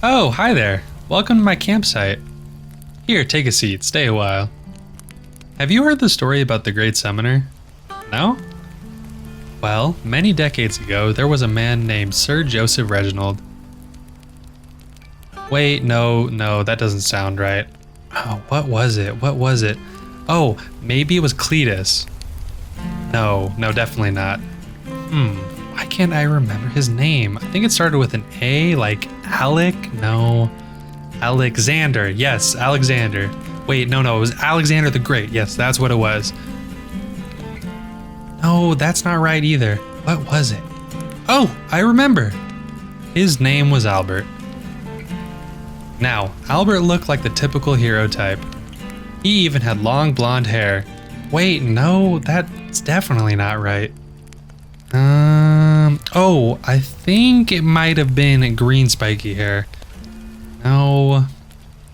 Oh, hi there. Welcome to my campsite. Here, take a seat. Stay a while. Have you heard the story about the Great Summoner? No? Well, many decades ago, there was a man named Sir Joseph Reginald. Wait, no, that doesn't sound right. Oh, what was it? Oh, maybe it was Cletus. No, definitely not. Why can't I remember his name? I think it started with an A, like Alec? No. Alexander. Yes, Alexander. Wait, no, it was Alexander the Great. Yes, that's what it was. No, that's not right either. What was it? Oh, I remember. His name was Albert. Now, Albert looked like the typical hero type. He even had long blonde hair. Wait, no, that's definitely not right. Oh, I think it might have been green spiky hair. No.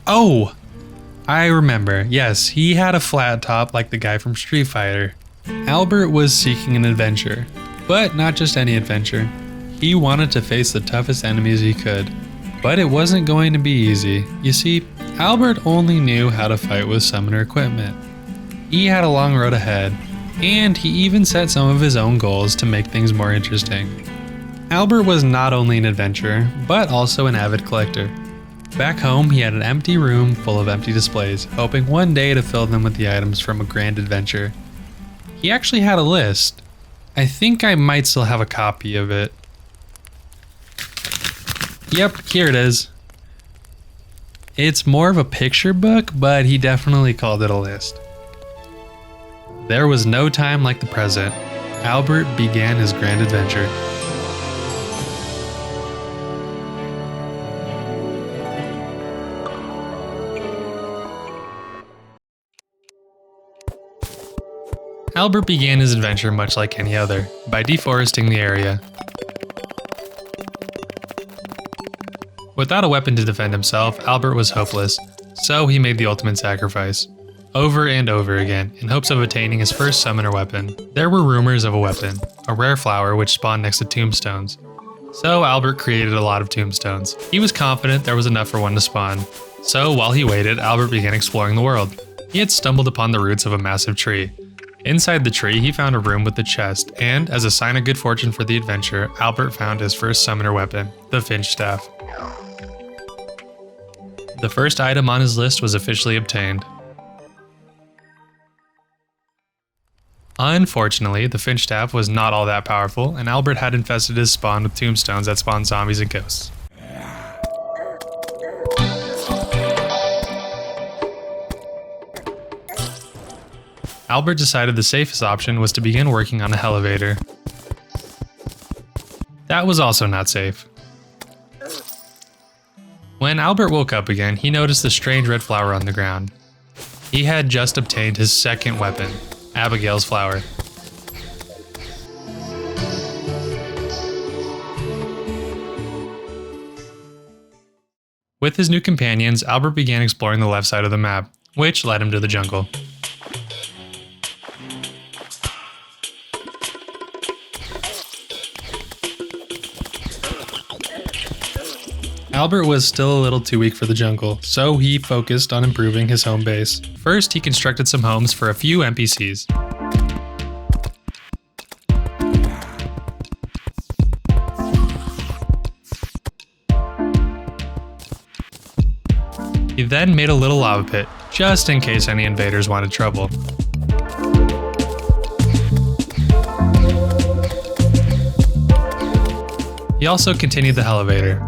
Oh, I remember. Yes, he had a flat top like the guy from Street Fighter. Albert was seeking an adventure, but not just any adventure. He wanted to face the toughest enemies he could, but it wasn't going to be easy. You see, Albert only knew how to fight with summoner equipment. He had a long road ahead, and he even set some of his own goals to make things more interesting. Albert was not only an adventurer, but also an avid collector. Back home, he had an empty room full of empty displays, hoping one day to fill them with the items from a grand adventure. He actually had a list. I think I might still have a copy of it. Yep, here it is. It's more of a picture book, but he definitely called it a list. There was no time like the present. Albert began his grand adventure. Albert began his adventure much like any other, by deforesting the area. Without a weapon to defend himself, Albert was hopeless, so he made the ultimate sacrifice. Over and over again, in hopes of attaining his first summoner weapon. There were rumors of a weapon, a rare flower which spawned next to tombstones. So Albert created a lot of tombstones. He was confident there was enough for one to spawn. So while he waited, Albert began exploring the world. He had stumbled upon the roots of a massive tree. Inside the tree, he found a room with a chest, and as a sign of good fortune for the adventure, Albert found his first summoner weapon, the Finch Staff. The first item on his list was officially obtained. Unfortunately, the Finch Staff was not all that powerful, and Albert had infested his spawn with tombstones that spawned zombies and ghosts. Albert decided the safest option was to begin working on a elevator. That was also not safe. When Albert woke up again, he noticed the strange red flower on the ground. He had just obtained his second weapon, Abigail's flower. With his new companions, Albert began exploring the left side of the map, which led him to the jungle. Albert was still a little too weak for the jungle, so he focused on improving his home base. First, he constructed some homes for a few NPCs. He then made a little lava pit, just in case any invaders wanted trouble. He also continued the elevator.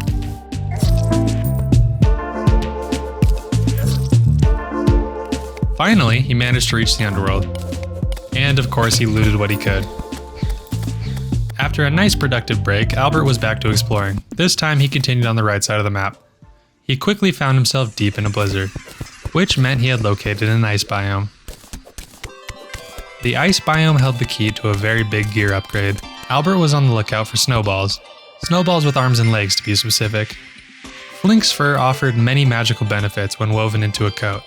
Finally, he managed to reach the underworld. And of course, he looted what he could. After a nice productive break, Albert was back to exploring. This time, he continued on the right side of the map. He quickly found himself deep in a blizzard, which meant he had located an ice biome. The ice biome held the key to a very big gear upgrade. Albert was on the lookout for snowballs. Snowballs with arms and legs, to be specific. Flink's fur offered many magical benefits when woven into a coat.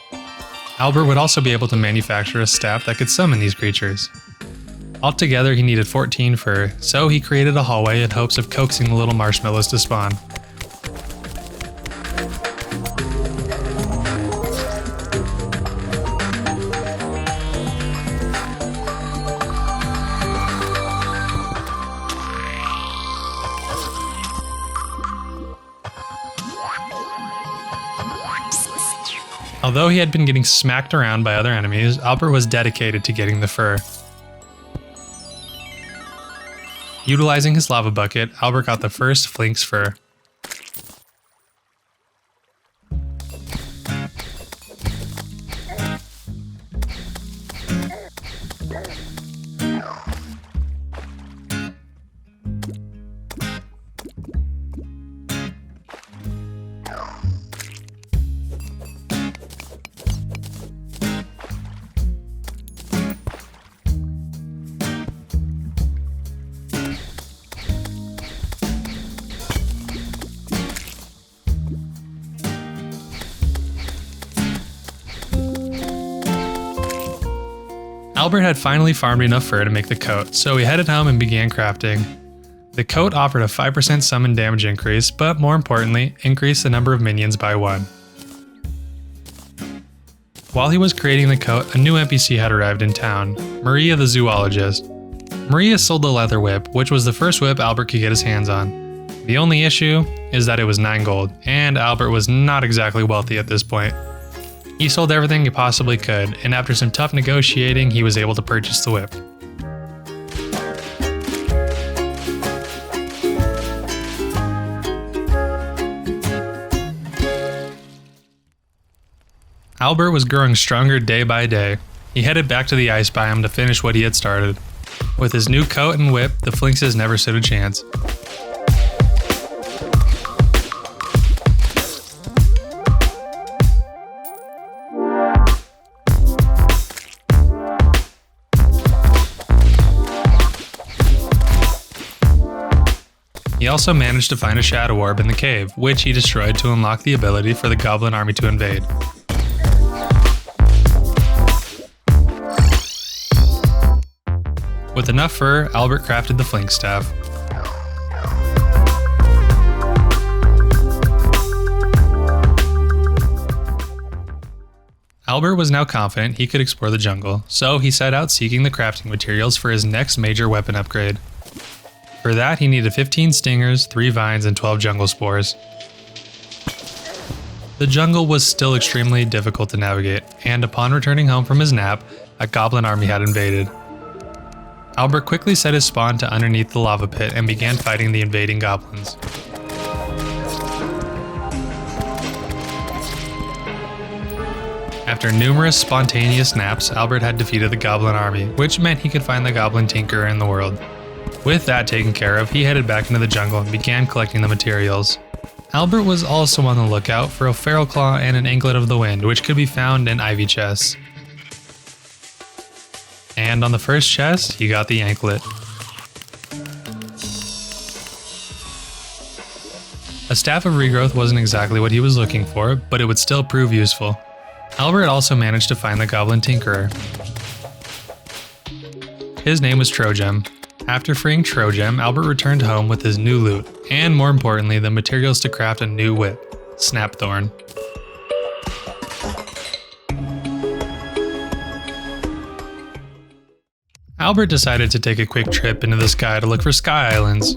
Albert would also be able to manufacture a staff that could summon these creatures. Altogether, he needed 14 fur, so he created a hallway in hopes of coaxing the little marshmallows to spawn. Although he had been getting smacked around by other enemies, Albert was dedicated to getting the fur. Utilizing his lava bucket, Albert got the first Flink's fur. Albert had finally farmed enough fur to make the coat, so he headed home and began crafting. The coat offered a 5% summon damage increase, but more importantly, increased the number of minions by 1. While he was creating the coat, a new NPC had arrived in town, Maria the zoologist. Maria sold the leather whip, which was the first whip Albert could get his hands on. The only issue is that it was 9 gold, and Albert was not exactly wealthy at this point. He sold everything he possibly could, and after some tough negotiating, he was able to purchase the whip. Albert was growing stronger day by day. He headed back to the ice biome to finish what he had started. With his new coat and whip, the Flinkses never stood a chance. He also managed to find a shadow orb in the cave, which he destroyed to unlock the ability for the goblin army to invade. With enough fur, Albert crafted the Flink staff. Albert was now confident he could explore the jungle, so he set out seeking the crafting materials for his next major weapon upgrade. For that, he needed 15 stingers, 3 vines, and 12 jungle spores. The jungle was still extremely difficult to navigate, and upon returning home from his nap, a goblin army had invaded. Albert quickly set his spawn to underneath the lava pit and began fighting the invading goblins. After numerous spontaneous naps, Albert had defeated the goblin army, which meant he could find the goblin tinkerer in the world. With that taken care of, he headed back into the jungle and began collecting the materials. Albert was also on the lookout for a feral claw and an anklet of the wind, which could be found in ivy chests. And on the first chest, he got the anklet. A staff of regrowth wasn't exactly what he was looking for, but it would still prove useful. Albert also managed to find the goblin tinkerer. His name was Trojem. After freeing Trojem, Albert returned home with his new loot, and more importantly, the materials to craft a new whip, Snapthorn. Albert decided to take a quick trip into the sky to look for sky islands.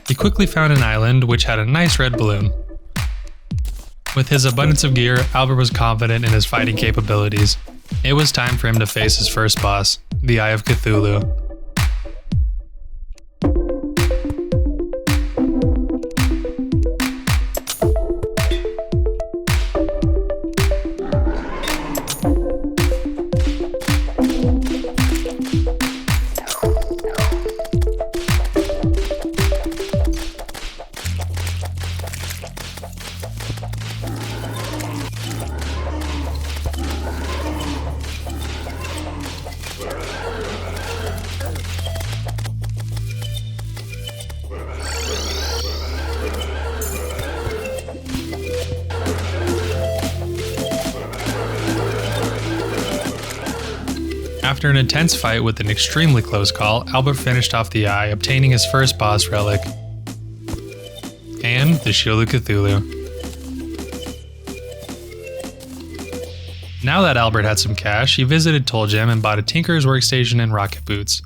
He quickly found an island which had a nice red balloon. With his abundance of gear, Albert was confident in his fighting capabilities. It was time for him to face his first boss, the Eye of Cthulhu. After an intense fight with an extremely close call, Albert finished off the eye, obtaining his first boss relic. And the Shield of Cthulhu. Now that Albert had some cash, he visited Tollgem and bought a Tinker's Workstation and rocket boots.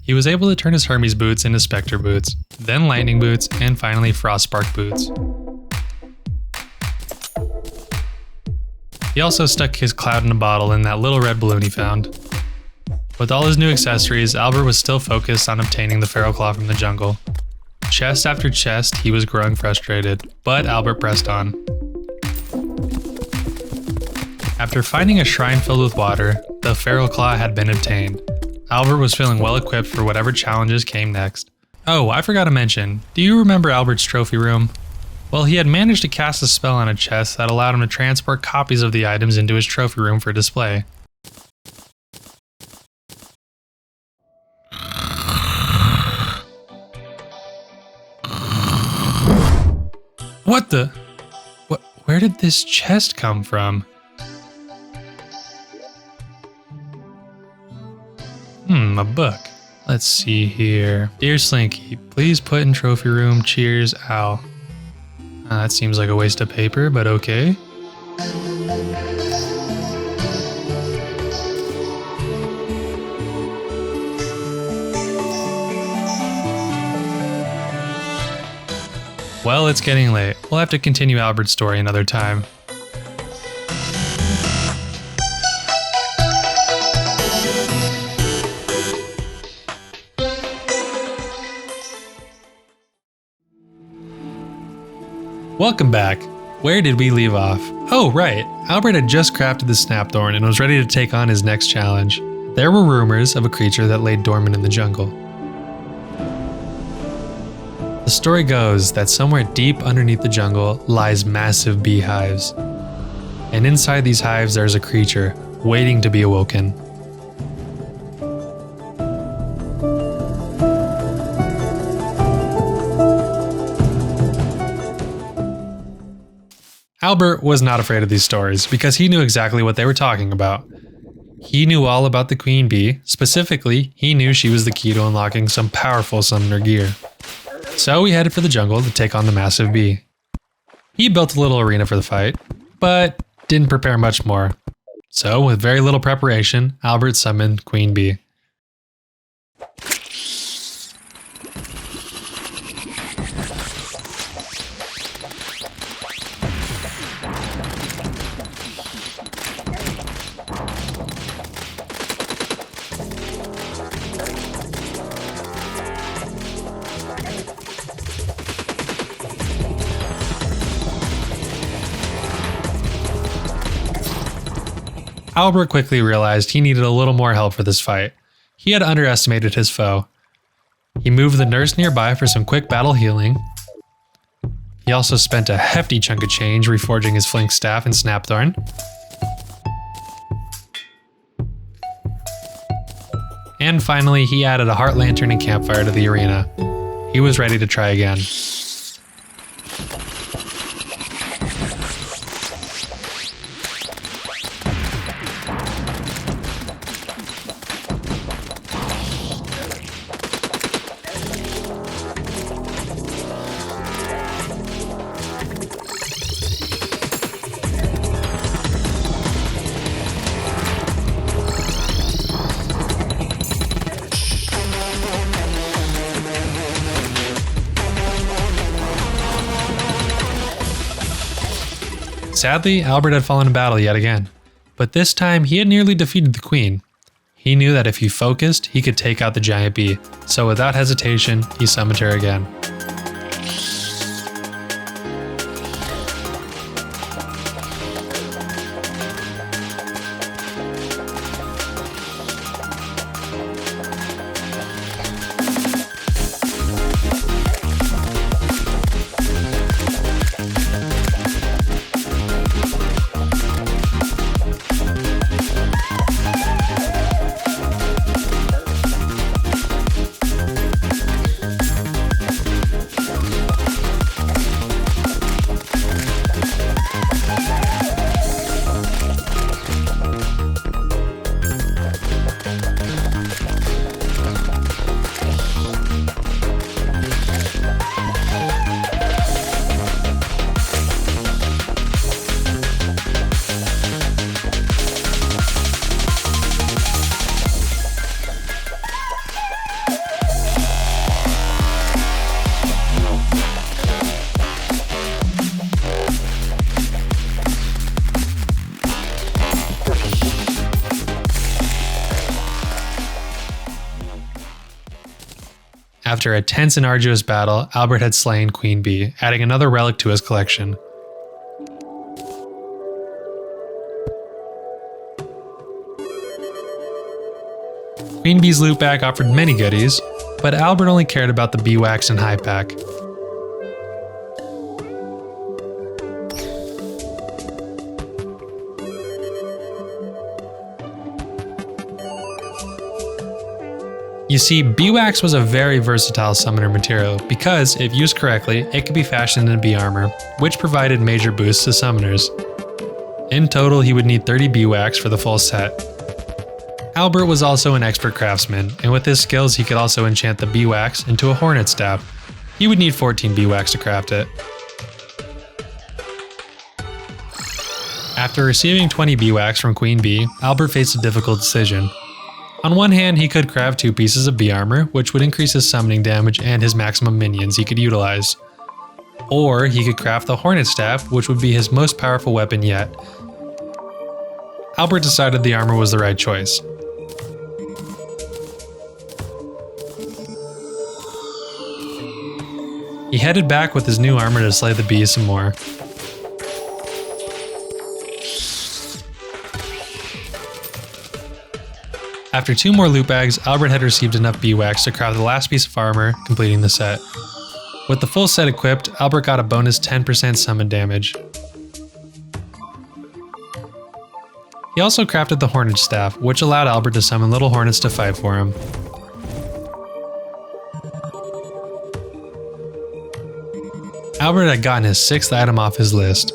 He was able to turn his Hermes boots into Spectre boots, then Lightning boots, and finally Frostspark boots. He also stuck his cloud in a bottle in that little red balloon he found. With all his new accessories, Albert was still focused on obtaining the feral claw from the jungle. Chest after chest, he was growing frustrated, but Albert pressed on. After finding a shrine filled with water, the feral claw had been obtained. Albert was feeling well equipped for whatever challenges came next. Oh, I forgot to mention, do you remember Albert's trophy room? Well, he had managed to cast a spell on a chest that allowed him to transport copies of the items into his trophy room for display. What the? Where did this chest come from? A book. Let's see here. Dear Sliinky, please put in trophy room. Cheers, Al. That seems like a waste of paper, but okay. Well, it's getting late. We'll have to continue Albert's story another time. Welcome back. Where did we leave off? Oh, right. Albert had just crafted the Snapthorn and was ready to take on his next challenge. There were rumors of a creature that lay dormant in the jungle. The story goes that somewhere deep underneath the jungle lies massive beehives. And inside these hives there's a creature waiting to be awoken. Albert was not afraid of these stories because he knew exactly what they were talking about. He knew all about the queen bee. Specifically, he knew she was the key to unlocking some powerful summoner gear. So he headed for the jungle to take on the massive bee. He built a little arena for the fight, but didn't prepare much more. So with very little preparation, Albert summoned Queen Bee. Albert quickly realized he needed a little more help for this fight. He had underestimated his foe. He moved the nurse nearby for some quick battle healing. He also spent a hefty chunk of change reforging his flink staff and snapthorn. And finally, he added a heart lantern and campfire to the arena. He was ready to try again. Sadly, Albert had fallen in battle yet again, but this time he had nearly defeated the queen. He knew that if he focused, he could take out the giant bee, so without hesitation, he summoned her again. After a tense and arduous battle, Albert had slain Queen Bee, adding another relic to his collection. Queen Bee's loot bag offered many goodies, but Albert only cared about the bee wax and high pack. You see, bee wax was a very versatile summoner material because, if used correctly, it could be fashioned into bee armor, which provided major boosts to summoners. In total, he would need 30 bee wax for the full set. Albert was also an expert craftsman, and with his skills he could also enchant the bee wax into a hornet staff. He would need 14 bee wax to craft it. After receiving 20 bee wax from Queen Bee, Albert faced a difficult decision. On one hand, he could craft 2 pieces of bee armor, which would increase his summoning damage and his maximum minions he could utilize. Or he could craft the hornet staff, which would be his most powerful weapon yet. Albert decided the armor was the right choice. He headed back with his new armor to slay the bees some more. After 2 more loot bags, Albert had received enough bee wax to craft the last piece of armor, completing the set. With the full set equipped, Albert got a bonus 10% summon damage. He also crafted the hornet staff, which allowed Albert to summon little hornets to fight for him. Albert had gotten his 6th item off his list.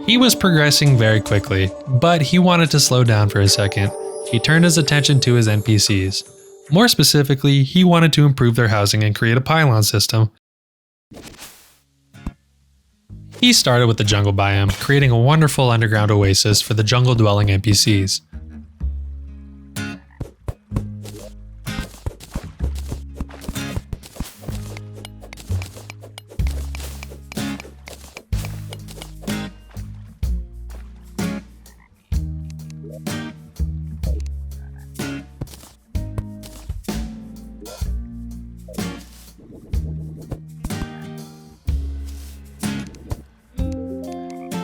He was progressing very quickly, but he wanted to slow down for a second. He turned his attention to his NPCs. More specifically, he wanted to improve their housing and create a pylon system. He started with the jungle biome, creating a wonderful underground oasis for the jungle-dwelling NPCs.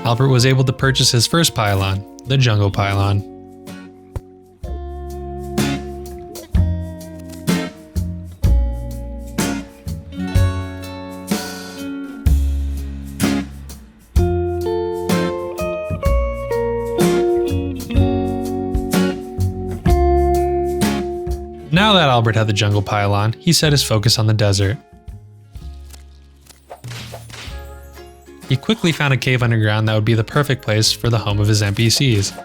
Albert was able to purchase his first pylon, the jungle pylon. Now that Albert had the jungle pylon, he set his focus on the desert. He quickly found a cave underground that would be the perfect place for the home of his NPCs.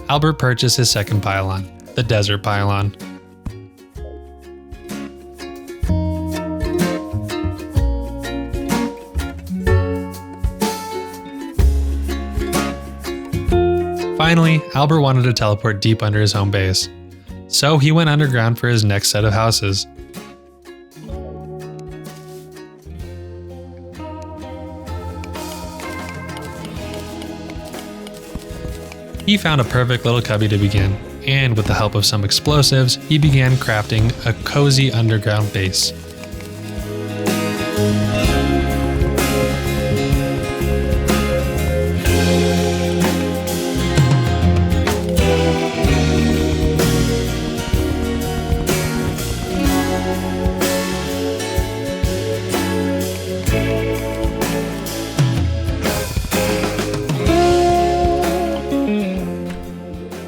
Albert purchased his second pylon, the desert pylon. Finally, Albert wanted to teleport deep under his home base, so he went underground for his next set of houses. He found a perfect little cubby to begin, and with the help of some explosives, he began crafting a cozy underground base.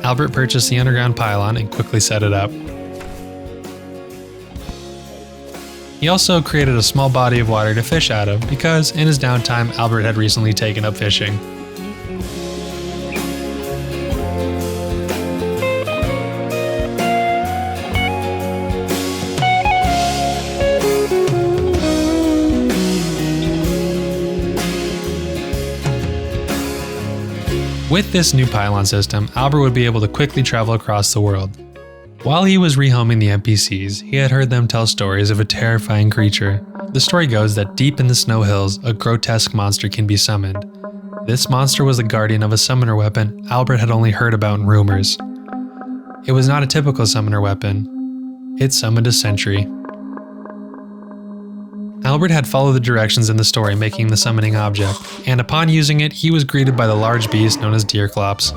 Albert purchased the underground pylon and quickly set it up. He also created a small body of water to fish out of because in his downtime, Albert had recently taken up fishing. With this new pylon system, Albert would be able to quickly travel across the world. While he was rehoming the NPCs, he had heard them tell stories of a terrifying creature. The story goes that deep in the snow hills, a grotesque monster can be summoned. This monster was the guardian of a summoner weapon Albert had only heard about in rumors. It was not a typical summoner weapon. It summoned a sentry. Albert had followed the directions in the story making the summoning object, and upon using it, he was greeted by the large beast known as Deerclops.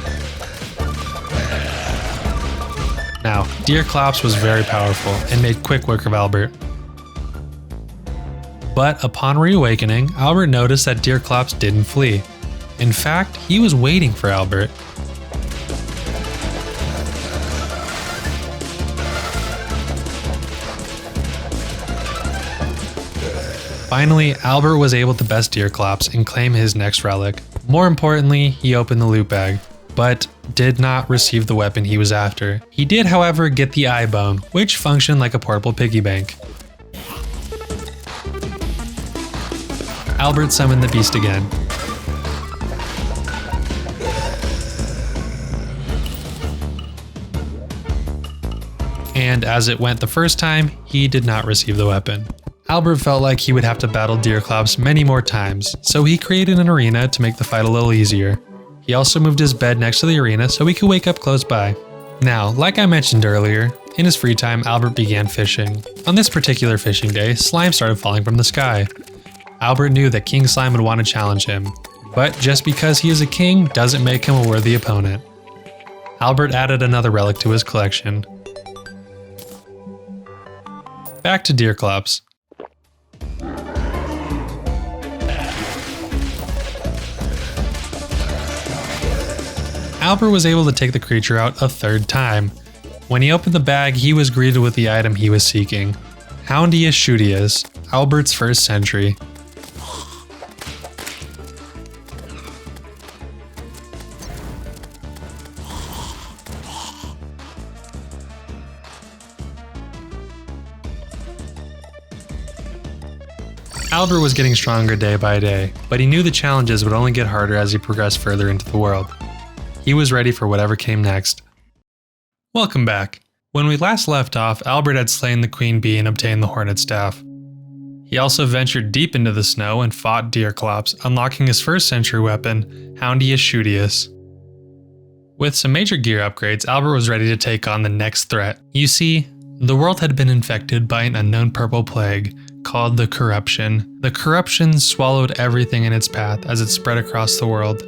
Now, Deerclops was very powerful and made quick work of Albert. But upon reawakening, Albert noticed that Deerclops didn't flee. In fact, he was waiting for Albert. Finally, Albert was able to best Deerclops and claim his next relic. More importantly, he opened the loot bag, but did not receive the weapon he was after. He did, however, get the eye bone, which functioned like a portable piggy bank. Albert summoned the beast again. And as it went the first time, he did not receive the weapon. Albert felt like he would have to battle Deerclops many more times, so he created an arena to make the fight a little easier. He also moved his bed next to the arena so he could wake up close by. Now, like I mentioned earlier, in his free time, Albert began fishing. On this particular fishing day, slime started falling from the sky. Albert knew that King Slime would want to challenge him, but just because he is a king doesn't make him a worthy opponent. Albert added another relic to his collection. Back to Deerclops. Albert was able to take the creature out a third time. When he opened the bag, he was greeted with the item he was seeking. Houndius Shootius, Albert's first sentry. Albert was getting stronger day by day, but he knew the challenges would only get harder as he progressed further into the world. He was ready for whatever came next. Welcome back. When we last left off, Albert had slain the queen bee and obtained the hornet staff. He also ventured deep into the snow and fought Deerclops, unlocking his first sentry weapon, Houndius Shootius. With some major gear upgrades, Albert was ready to take on the next threat. You see, the world had been infected by an unknown purple plague called the Corruption. The Corruption swallowed everything in its path as it spread across the world.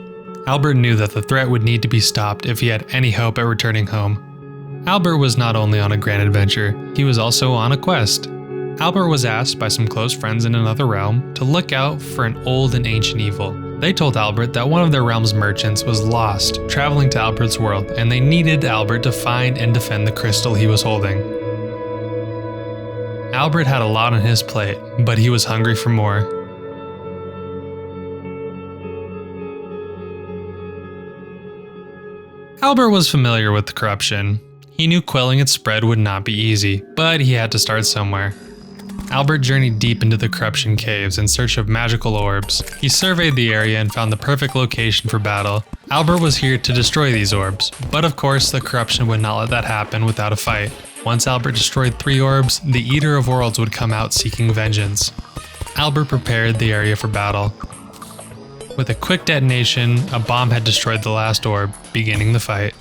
Albert knew that the threat would need to be stopped if he had any hope at returning home. Albert was not only on a grand adventure, he was also on a quest. Albert was asked by some close friends in another realm to look out for an old and ancient evil. They told Albert that one of their realm's merchants was lost, traveling to Albert's world, and they needed Albert to find and defend the crystal he was holding. Albert had a lot on his plate, but he was hungry for more. Albert was familiar with the Corruption. He knew quelling its spread would not be easy, but he had to start somewhere. Albert journeyed deep into the Corruption caves in search of magical orbs. He surveyed the area and found the perfect location for battle. Albert was here to destroy these orbs, but of course the Corruption would not let that happen without a fight. Once Albert destroyed 3 orbs, the Eater of Worlds would come out seeking vengeance. Albert prepared the area for battle. With a quick detonation, a bomb had destroyed the last orb, beginning the fight.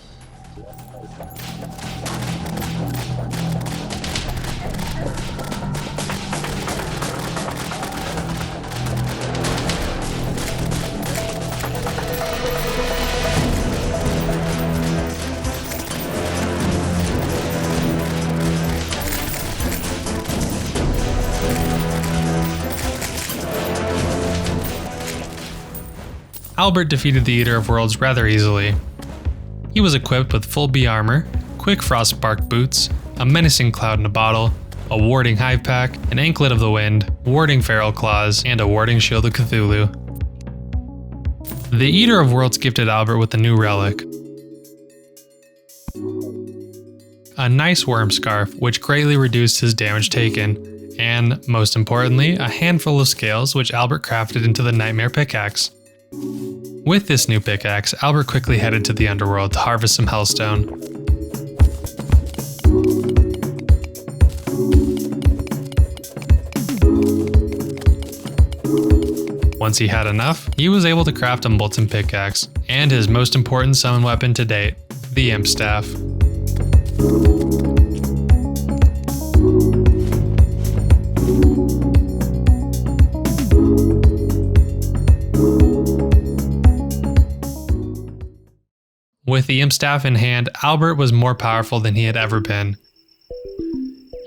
Albert defeated the Eater of Worlds rather easily. He was equipped with full bee armor, quick frostbark boots, a menacing cloud in a bottle, a warding hive pack, an anklet of the wind, warding feral claws, and a warding shield of Cthulhu. The Eater of Worlds gifted Albert with a new relic, a nice worm scarf, which greatly reduced his damage taken, and, most importantly, a handful of scales which Albert crafted into the Nightmare Pickaxe. With this new pickaxe, Albert quickly headed to the underworld to harvest some hellstone. Once he had enough, he was able to craft a molten pickaxe, and his most important summon weapon to date, the Imp Staff. With the Imp Staff in hand, Albert was more powerful than he had ever been.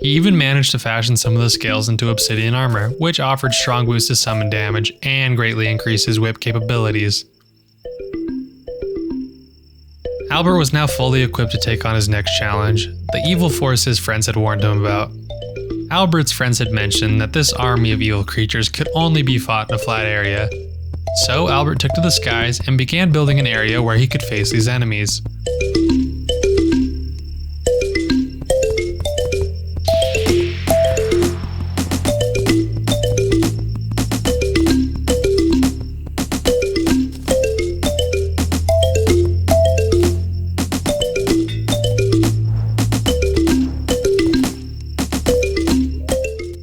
He even managed to fashion some of the scales into obsidian armor, which offered strong boosts to summon damage and greatly increased his whip capabilities. Albert was now fully equipped to take on his next challenge, the evil force his friends had warned him about. Albert's friends had mentioned that this army of evil creatures could only be fought in a flat area. So Albert took to the skies and began building an area where he could face these enemies.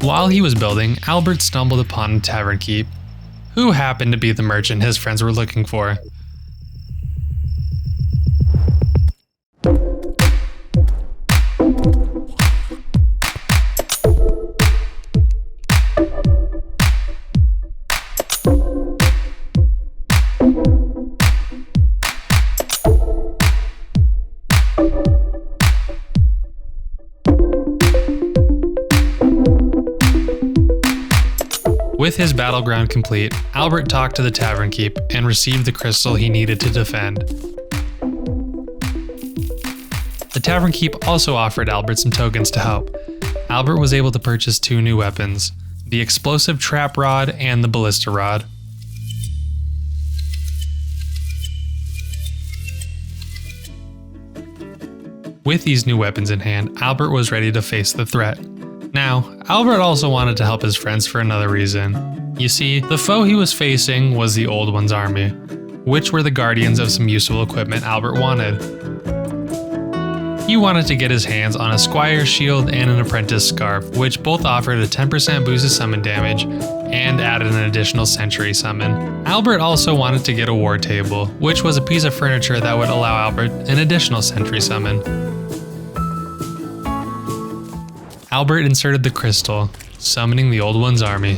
While he was building, Albert stumbled upon a tavern keep, who happened to be the merchant his friends were looking for. With his battleground complete, Albert talked to the tavern keep and received the crystal he needed to defend. The tavern keep also offered Albert some tokens to help. Albert was able to purchase two new weapons, the explosive trap rod and the ballista rod. With these new weapons in hand, Albert was ready to face the threat. Now, Albert also wanted to help his friends for another reason. You see, the foe he was facing was the Old One's army, which were the guardians of some useful equipment Albert wanted. He wanted to get his hands on a squire's shield and an apprentice scarf, which both offered a 10% boost to summon damage and added an additional sentry summon. Albert also wanted to get a war table, which was a piece of furniture that would allow Albert an additional sentry summon. Albert inserted the crystal, summoning the Old One's army.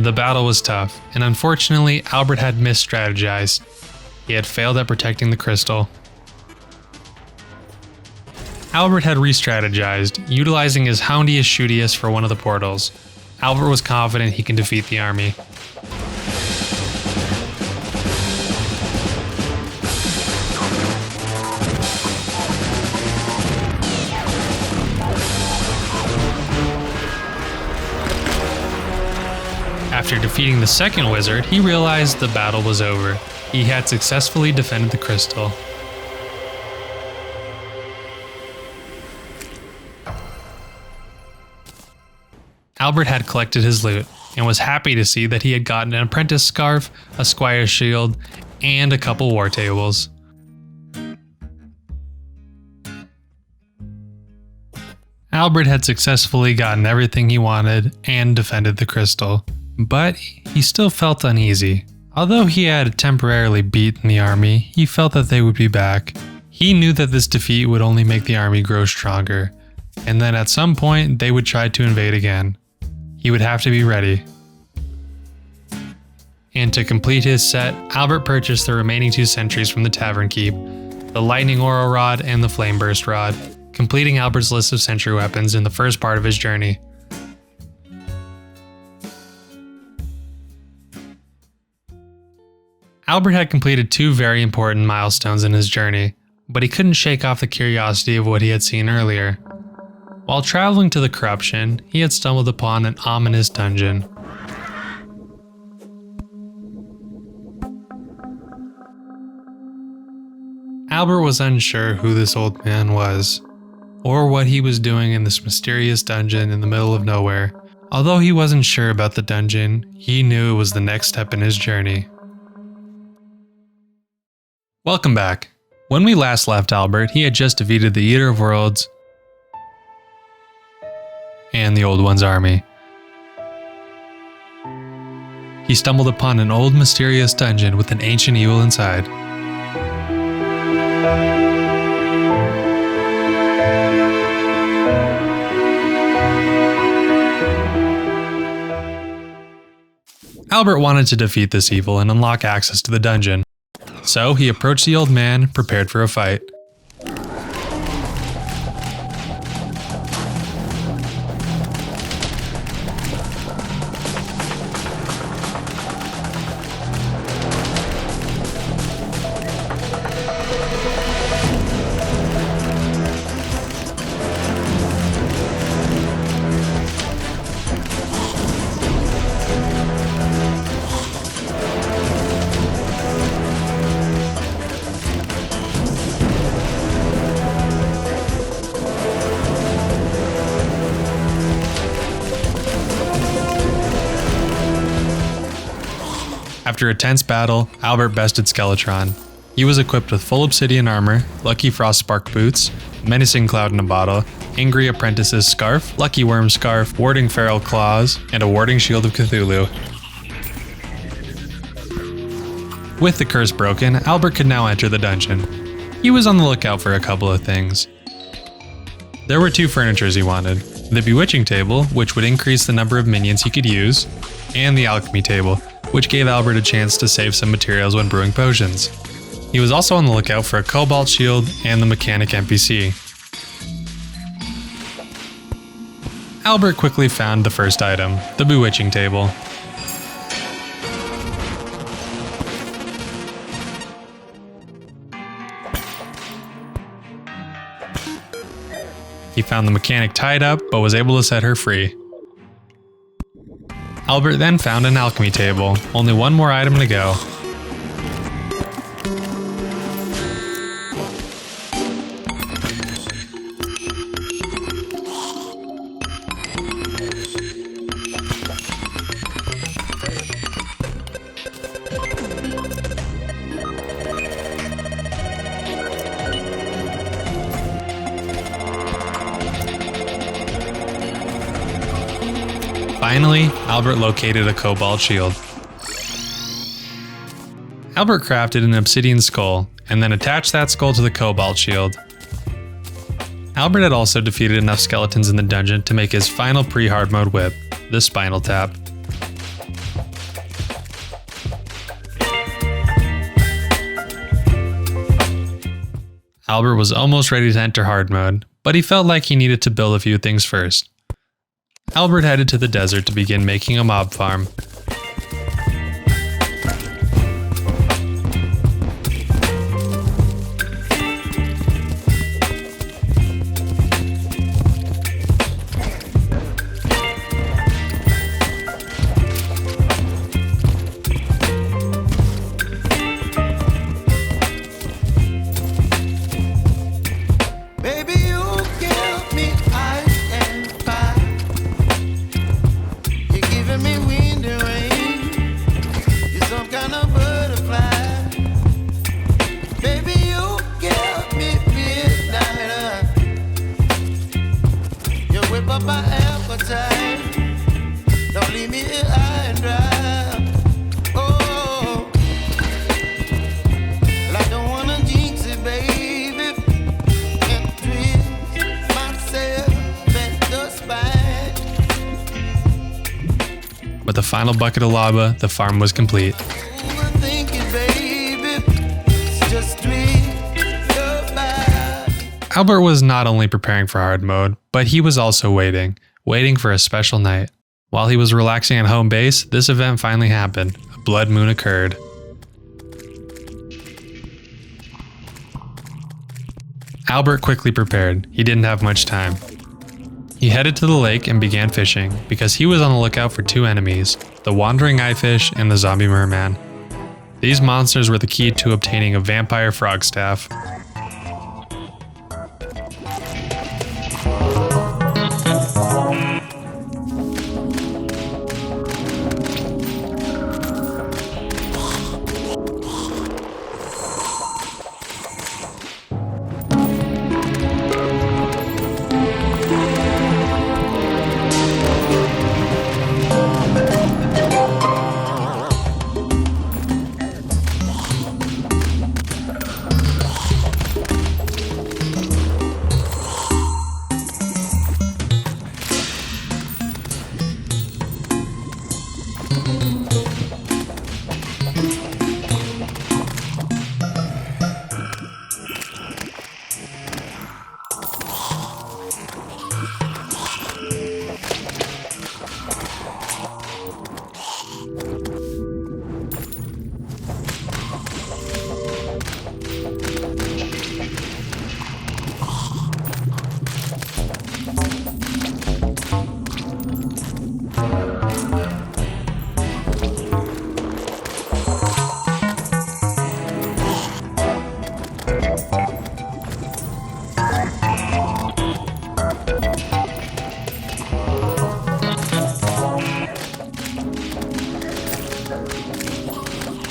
The battle was tough, and unfortunately, Albert had misstrategized. He had failed at protecting the crystal. Albert had re-strategized, utilizing his Houndius Shootius for one of the portals. Albert was confident he can defeat the army. After defeating the second wizard, he realized the battle was over. He had successfully defended the crystal. Albert had collected his loot and was happy to see that he had gotten an apprentice scarf, a squire's shield, and a couple war tables. Albert had successfully gotten everything he wanted and defended the crystal, but he still felt uneasy. Although he had temporarily beaten the army, he felt that they would be back. He knew that this defeat would only make the army grow stronger, and then at some point they would try to invade again. He would have to be ready. And to complete his set, Albert purchased the remaining 2 sentries from the tavern keep, the lightning aura rod and the flame burst rod, completing Albert's list of sentry weapons in the first part of his journey. Albert had completed 2 very important milestones in his journey, but he couldn't shake off the curiosity of what he had seen earlier. While traveling to the corruption, he had stumbled upon an ominous dungeon. Albert was unsure who this old man was, or what he was doing in this mysterious dungeon in the middle of nowhere. Although he wasn't sure about the dungeon, he knew it was the next step in his journey. Welcome back. When we last left Albert, he had just defeated the Eater of Worlds and the Old One's army. He stumbled upon an old mysterious dungeon with an ancient evil inside. Albert wanted to defeat this evil and unlock access to the dungeon, so he approached the old man, prepared for a fight. After a tense battle, Albert bested Skeletron. He was equipped with full obsidian armor, lucky frostspark boots, menacing cloud in a bottle, angry apprentice's scarf, lucky worm scarf, warding feral claws, and a warding shield of Cthulhu. With the curse broken, Albert could now enter the dungeon. He was on the lookout for a couple of things. There were 2 furnitures he wanted: the bewitching table, which would increase the number of minions he could use, and the alchemy table, which gave Albert a chance to save some materials when brewing potions. He was also on the lookout for a cobalt shield and the mechanic NPC. Albert quickly found the first item, the bewitching table. He found the mechanic tied up, but was able to set her free. Albert then found an alchemy table, only 1 more item to go. Finally, Albert located a cobalt shield. Albert crafted an obsidian skull, and then attached that skull to the cobalt shield. Albert had also defeated enough skeletons in the dungeon to make his final pre-hard mode whip, the Spinal Tap. Albert was almost ready to enter hard mode, but he felt like he needed to build a few things first. Albert headed to the desert to begin making a mob farm. final bucket of lava, the farm was complete. Albert was not only preparing for hard mode, but he was also waiting for a special night. While he was relaxing at home base, this event finally happened. A blood moon occurred. Albert quickly prepared. He didn't have much time. He headed to the lake and began fishing because he was on the lookout for two enemies, the wandering eyefish and the zombie merman. These monsters were the key to obtaining a vampire frog staff.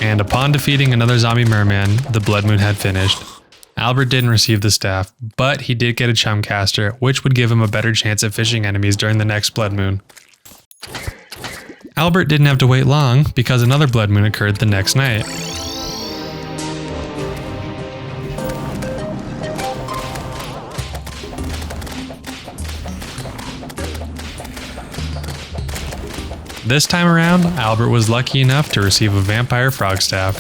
And upon defeating another zombie merman, the blood moon had finished. Albert didn't receive the staff, but he did get a chum caster, which would give him a better chance at fishing enemies during the next blood moon. Albert didn't have to wait long because another blood moon occurred the next night. This time around, Albert was lucky enough to receive a vampire frog staff.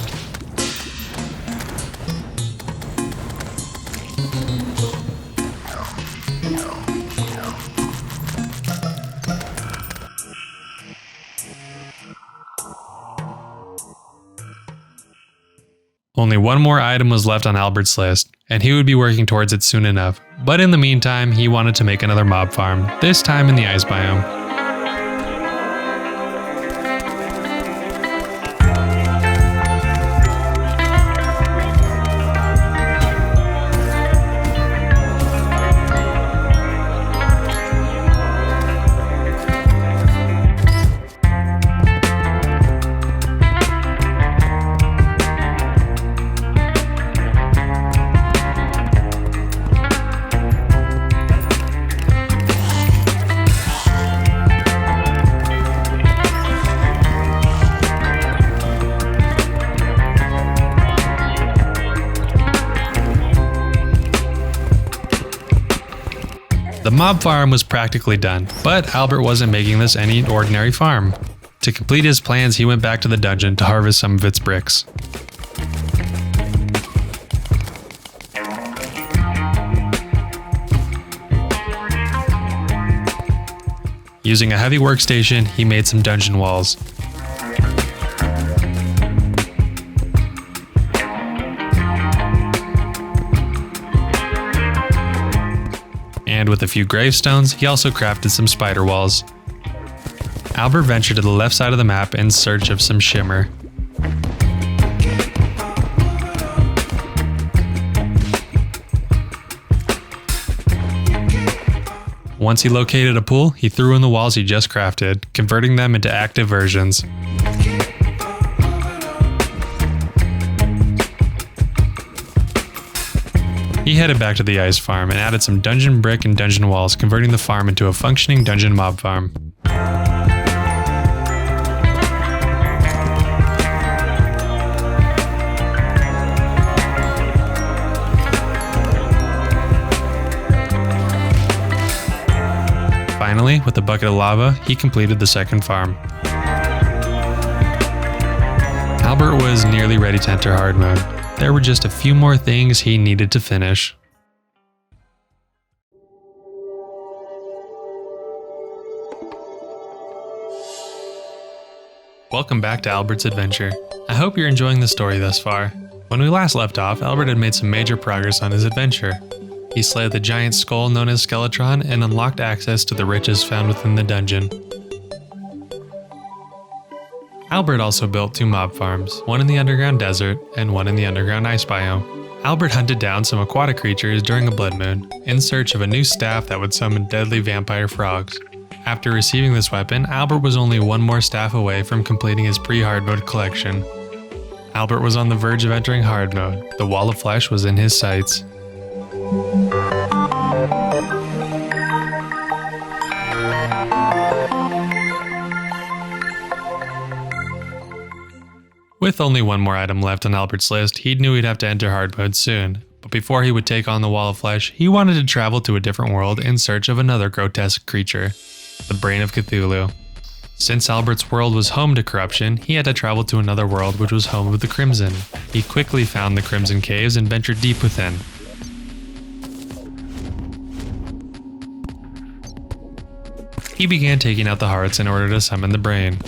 Only one more item was left on Albert's list, and he would be working towards it soon enough. But in the meantime, he wanted to make another mob farm, this time in the ice biome. The mob farm was practically done, but Albert wasn't making this any ordinary farm. To complete his plans, he went back to the dungeon to harvest some of its bricks. Using a heavy workstation, he made some dungeon walls. And with a few gravestones, he also crafted some spider walls. Albert ventured to the left side of the map in search of some shimmer. Once he located a pool, he threw in the walls he just crafted, converting them into active versions. He headed back to the ice farm and added some dungeon brick and dungeon walls, converting the farm into a functioning dungeon mob farm. Finally, with a bucket of lava, he completed the second farm. Albert was nearly ready to enter hard mode. There were just a few more things he needed to finish. Welcome back to Albert's adventure. I hope you're enjoying the story thus far. When we last left off, Albert had made some major progress on his adventure. He slayed the giant skull known as Skeletron and unlocked access to the riches found within the dungeon. Albert also built 2 mob farms, one in the underground desert and one in the underground ice biome. Albert hunted down some aquatic creatures during a blood moon, in search of a new staff that would summon deadly vampire frogs. After receiving this weapon, Albert was only one more staff away from completing his pre-hard mode collection. Albert was on the verge of entering hard mode. The wall of flesh was in his sights. With only one more item left on Albert's list, he knew he'd have to enter hard mode soon. But before he would take on the wall of flesh, he wanted to travel to a different world in search of another grotesque creature, the Brain of Cthulhu. Since Albert's world was home to corruption, he had to travel to another world which was home of the Crimson. He quickly found the Crimson Caves and ventured deep within. He began taking out the hearts in order to summon the brain.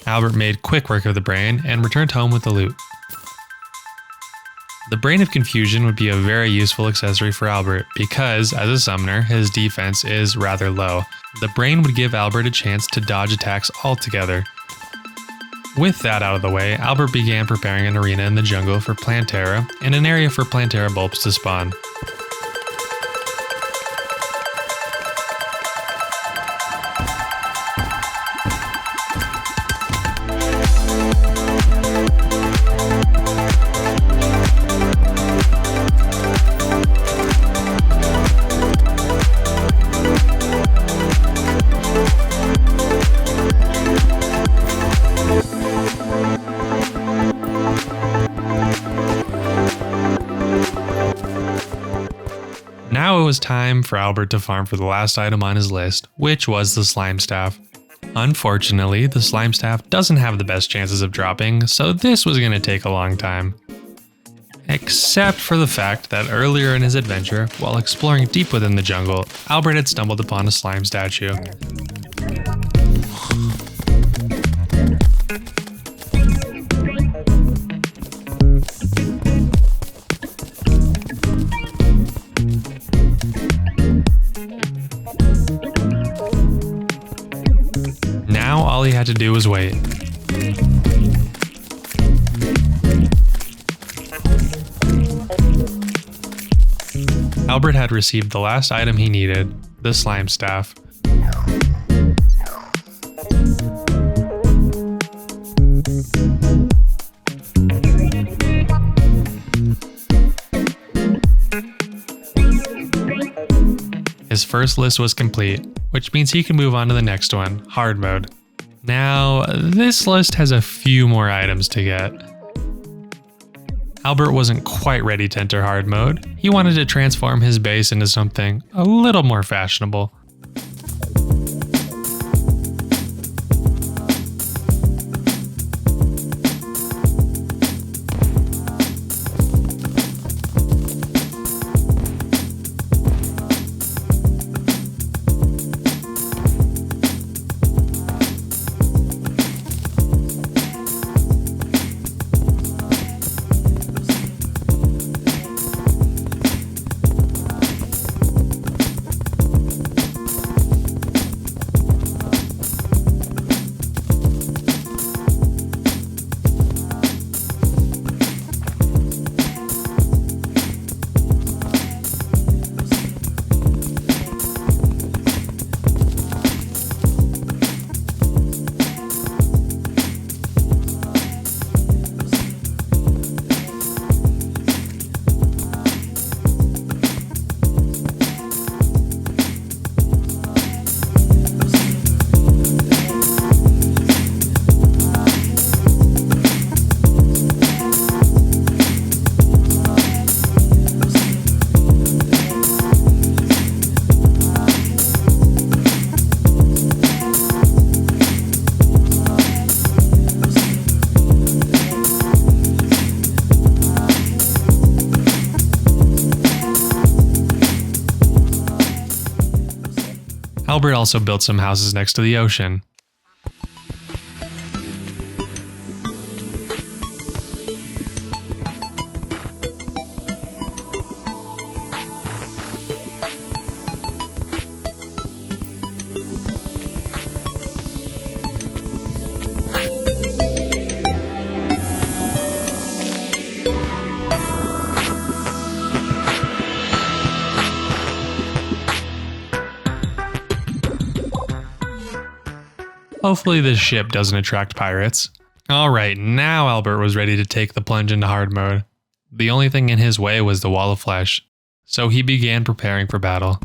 Albert made quick work of the brain and returned home with the loot. The Brain of Confusion would be a very useful accessory for Albert because, as a summoner, his defense is rather low. The brain would give Albert a chance to dodge attacks altogether. With that out of the way, Albert began preparing an arena in the jungle for Plantara and an area for Plantara bulbs to spawn. Now it was time for Albert to farm for the last item on his list, which was the slime staff. Unfortunately, the slime staff doesn't have the best chances of dropping, so this was going to take a long time. Except for the fact that earlier in his adventure, while exploring deep within the jungle, Albert had stumbled upon a slime statue. Now all he had to do was wait. Albert had received the last item he needed, the slime staff. His first list was complete, which means he can move on to the next one, hard mode. Now, this list has a few more items to get. Albert wasn't quite ready to enter hard mode. He wanted to transform his base into something a little more fashionable. Albert also built some houses next to the ocean. Hopefully this ship doesn't attract pirates. Alright, now Albert was ready to take the plunge into hard mode. The only thing in his way was the wall of flesh, so he began preparing for battle.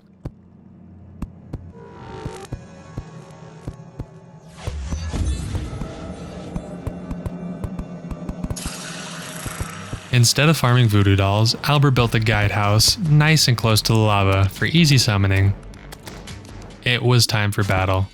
Instead of farming voodoo dolls, Albert built a guide house nice and close to the lava for easy summoning. It was time for battle.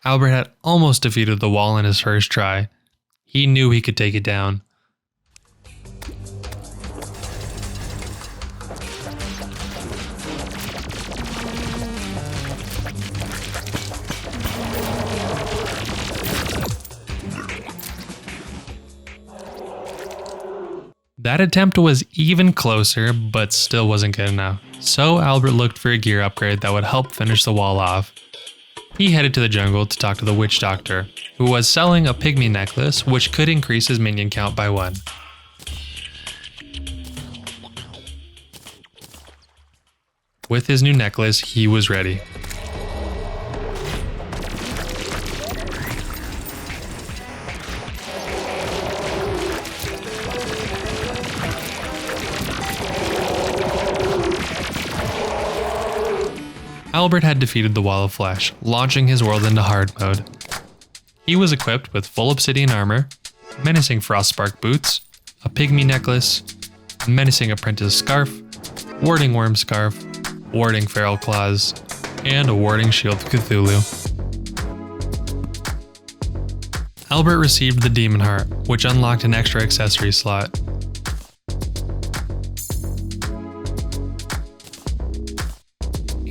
Albert had almost defeated the wall in his first try. He knew he could take it down. That attempt was even closer, but still wasn't good enough. So Albert looked for a gear upgrade that would help finish the wall off. He headed to the jungle to talk to the witch doctor, who was selling a pygmy necklace which could increase his minion count by 1. With his new necklace, he was ready. Albert had defeated the wall of flesh, launching his world into hard mode. He was equipped with full obsidian armor, menacing frostspark boots, a pygmy necklace, menacing apprentice scarf, warding worm scarf, warding feral claws, and a warding shield of Cthulhu. Albert received the demon heart, which unlocked an extra accessory slot.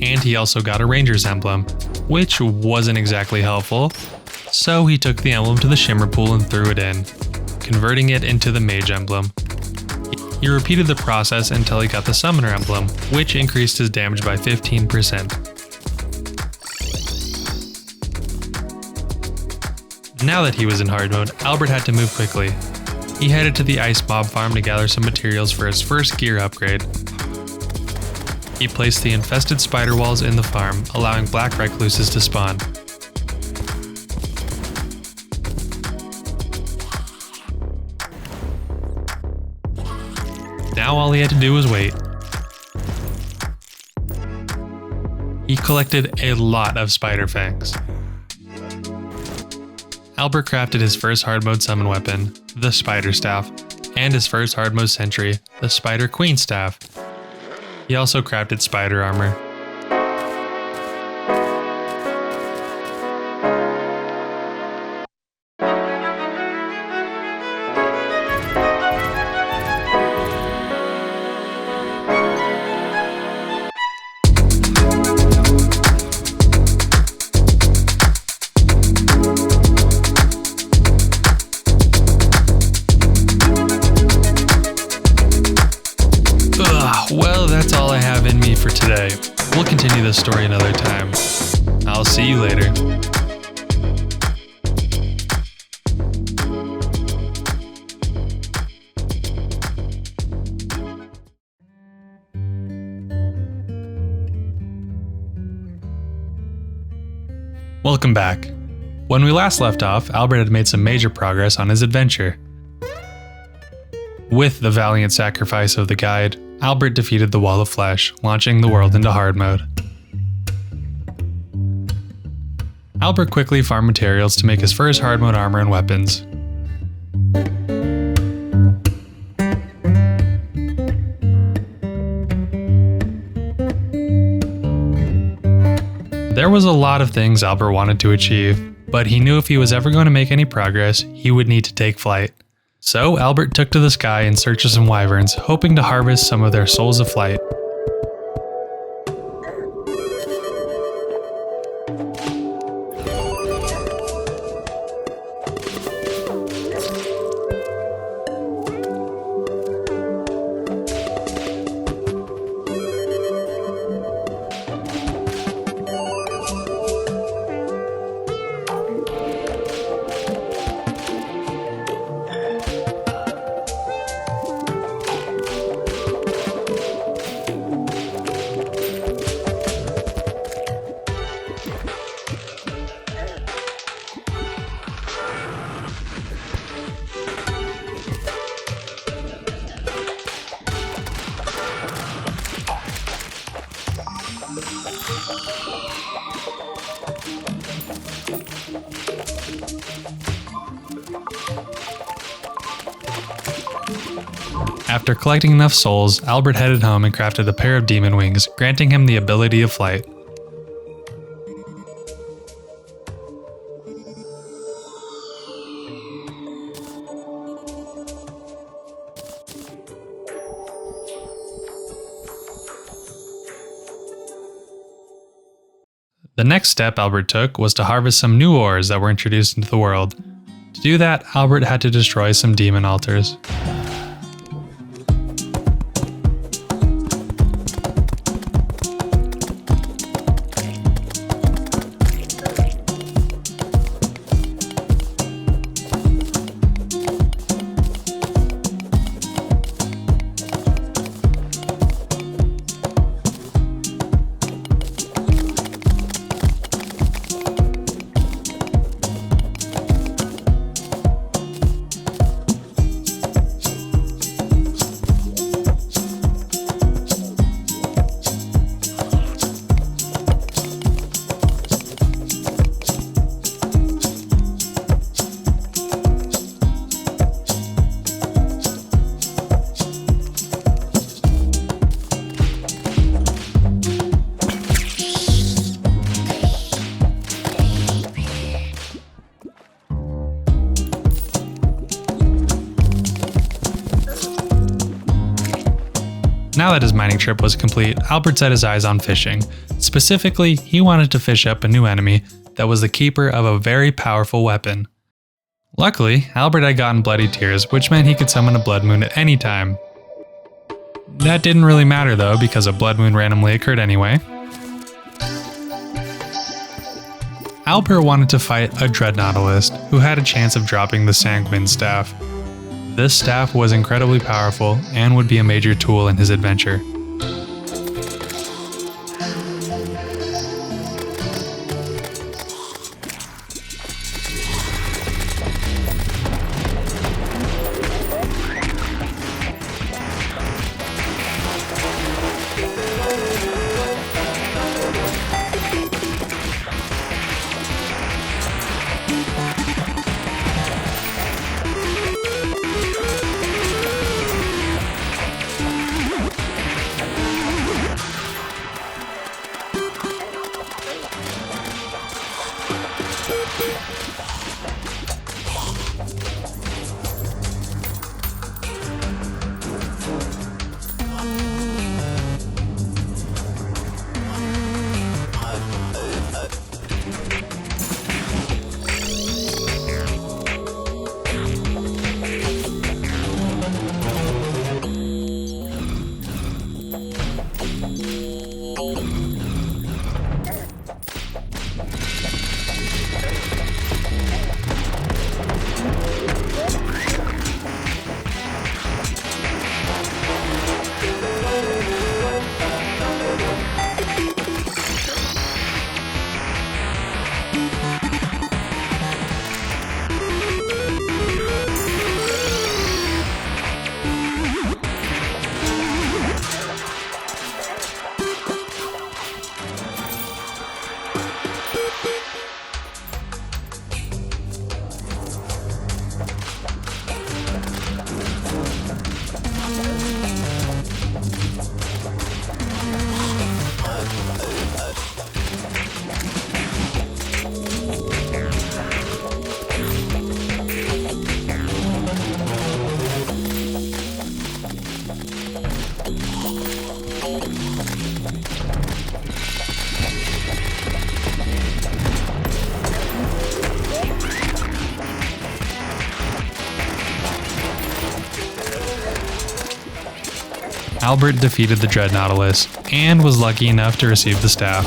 And he also got a ranger's emblem, which wasn't exactly helpful, so he took the emblem to the shimmer pool and threw it in, converting it into the mage emblem. He repeated the process until he got the summoner emblem, which increased his damage by 15%. Now that he was in hard mode, Albert had to move quickly. He headed to the ice mob farm to gather some materials for his first gear upgrade. He placed the infested spider walls in the farm, allowing black recluses to spawn. Now all he had to do was wait. He collected a lot of spider fangs. Albert crafted his first hard mode summon weapon, the spider staff, and his first hard mode sentry, the spider queen staff. He also crafted spider armor. Well, that's all I have in me for today. We'll continue this story another time. I'll see you later. Welcome back. When we last left off, Albert had made some major progress on his adventure. With the valiant sacrifice of the guide, Albert defeated the wall of flesh, launching the world into hard mode. Albert quickly farmed materials to make his first hard mode armor and weapons. There was a lot of things Albert wanted to achieve, but he knew if he was ever going to make any progress, he would need to take flight. So Albert took to the sky in search of some wyverns, hoping to harvest some of their souls of flight. After collecting enough souls, Albert headed home and crafted a pair of demon wings, granting him the ability of flight. The next step Albert took was to harvest some new ores that were introduced into the world. To do that, Albert had to destroy some demon altars. Now that his mining trip was complete, Albert set his eyes on fishing. Specifically, he wanted to fish up a new enemy that was the keeper of a very powerful weapon. Luckily, Albert had gotten Bloody Tears, which meant he could summon a blood moon at any time. That didn't really matter though, because a blood moon randomly occurred anyway. Albert wanted to fight a Dreadnautilus, who had a chance of dropping the Sanguine staff. This staff was incredibly powerful and would be a major tool in his adventure. Albert defeated the Dreadnautilus and was lucky enough to receive the staff.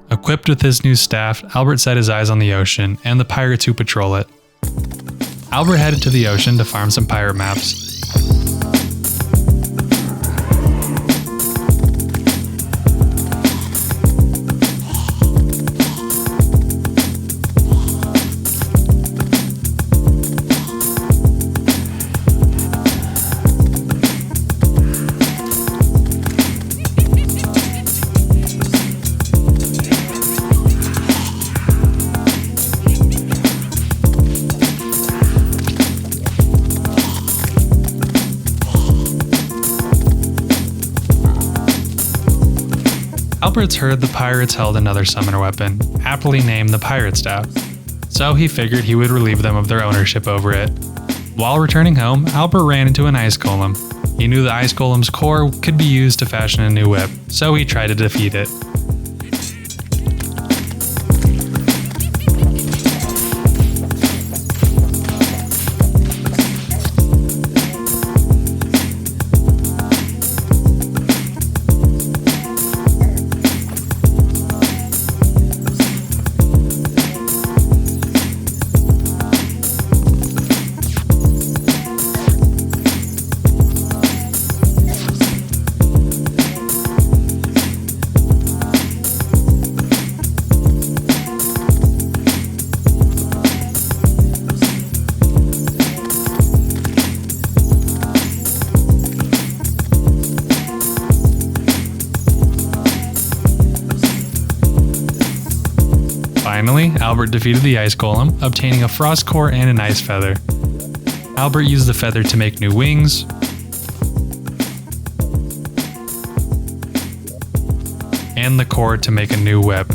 Equipped with his new staff, Albert set his eyes on the ocean and the pirates who patrol it. Albert headed to the ocean to farm some pirate maps. Albert's heard the pirates held another summoner weapon, aptly named the Pirate Staff, so he figured he would relieve them of their ownership over it. While returning home, Albert ran into an ice golem. He knew the ice golem's core could be used to fashion a new whip, so he tried to defeat it. Finally, Albert defeated the ice golem, obtaining a frost core and an ice feather. Albert used the feather to make new wings, and the core to make a new whip.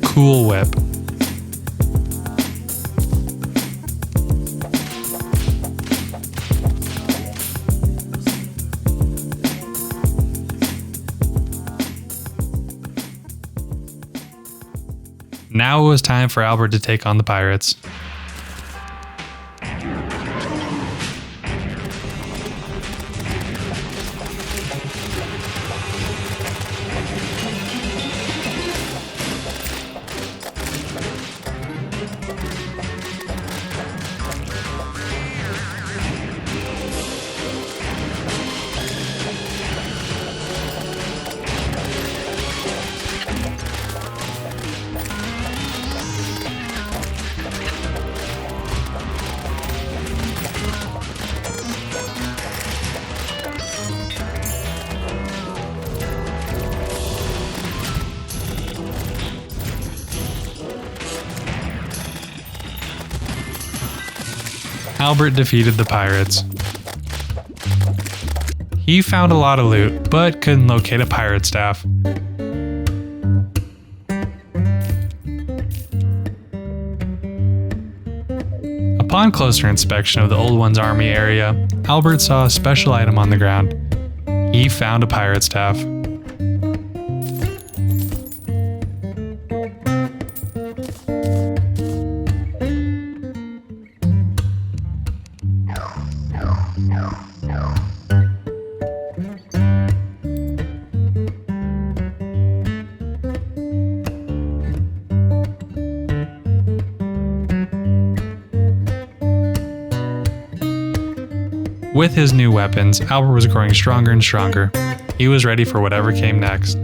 Cool whip. Now it was time for Albert to take on the pirates. Albert defeated the pirates. He found a lot of loot, but couldn't locate a pirate staff. Upon closer inspection of the Old One's army area, Albert saw a special item on the ground. He found a pirate staff. With his new weapons, Albert was growing stronger and stronger. He was ready for whatever came next.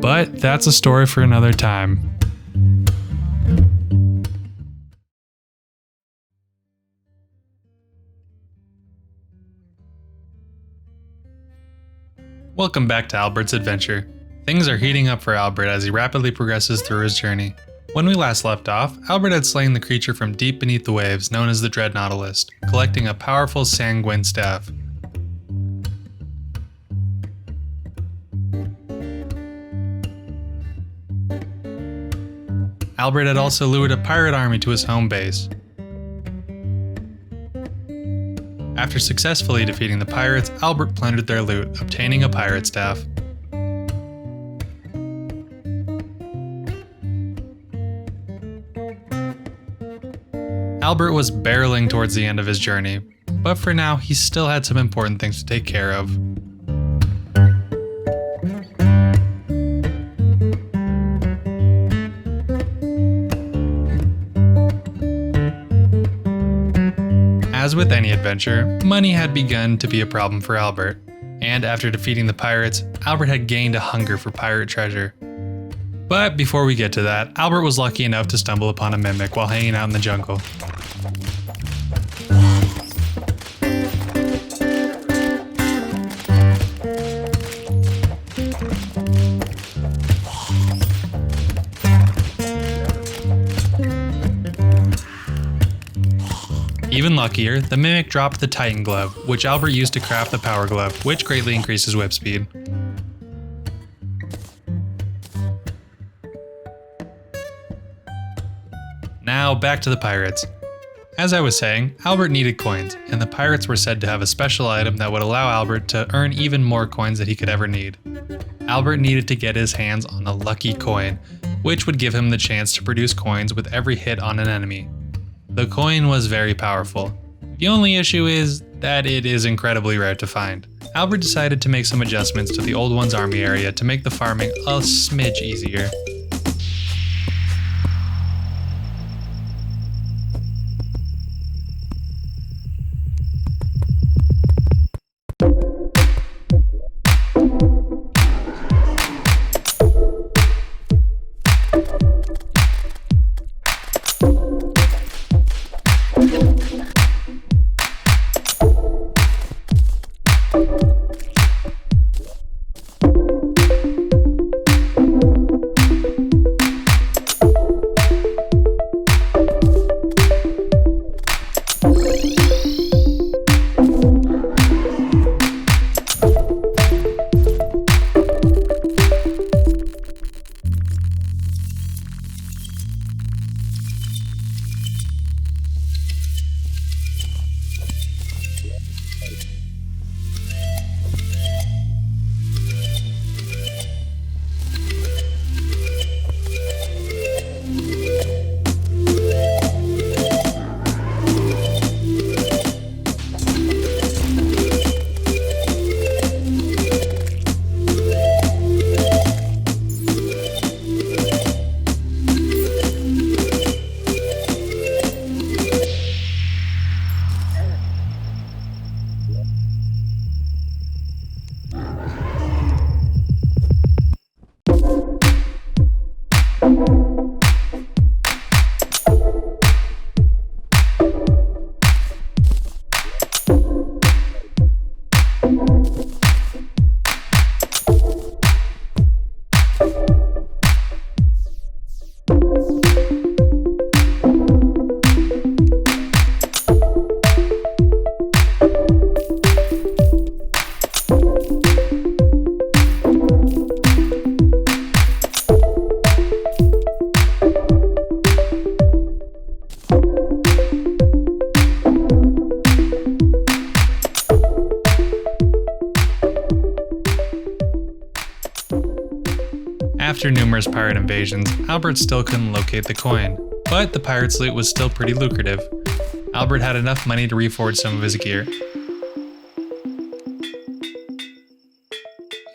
But that's a story for another time. Welcome back to Albert's adventure. Things are heating up for Albert as he rapidly progresses through his journey. When we last left off, Albert had slain the creature from deep beneath the waves known as the Dreadnautilus, collecting a powerful sanguine staff. Albert had also lured a pirate army to his home base. After successfully defeating the pirates, Albert plundered their loot, obtaining a pirate staff. Albert was barreling towards the end of his journey, but for now he still had some important things to take care of. As with any adventure, money had begun to be a problem for Albert, and after defeating the pirates, Albert had gained a hunger for pirate treasure. But before we get to that, Albert was lucky enough to stumble upon a mimic while hanging out in the jungle. Even luckier, the mimic dropped the Titan glove, which Albert used to craft the power glove, which greatly increases whip speed. Now back to the pirates. As I was saying, Albert needed coins, and the pirates were said to have a special item that would allow Albert to earn even more coins that he could ever need. Albert needed to get his hands on a lucky coin, which would give him the chance to produce coins with every hit on an enemy. The coin was very powerful. The only issue is that it is incredibly rare to find. Albert decided to make some adjustments to the Old One's army area to make the farming a smidge easier. After numerous pirate invasions, Albert still couldn't locate the coin, but the pirates' loot was still pretty lucrative. Albert had enough money to reforge some of his gear.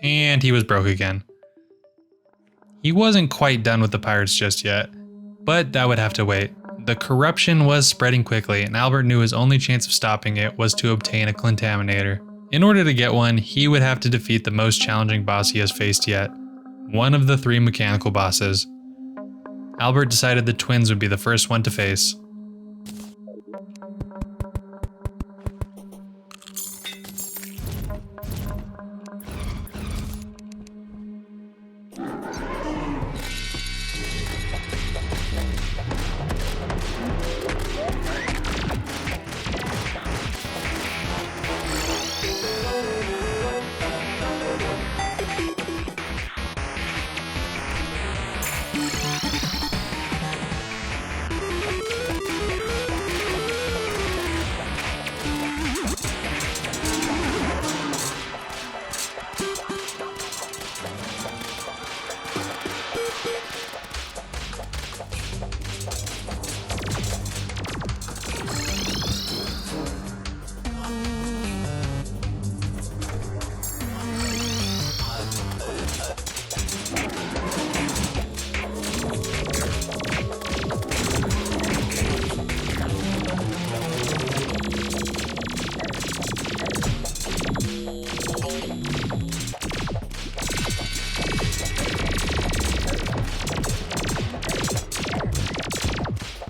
And he was broke again. He wasn't quite done with the pirates just yet, but that would have to wait. The corruption was spreading quickly, and Albert knew his only chance of stopping it was to obtain a Contaminator. In order to get one, he would have to defeat the most challenging boss he has faced yet. One of the 3 mechanical bosses. Albert decided the twins would be the first one to face.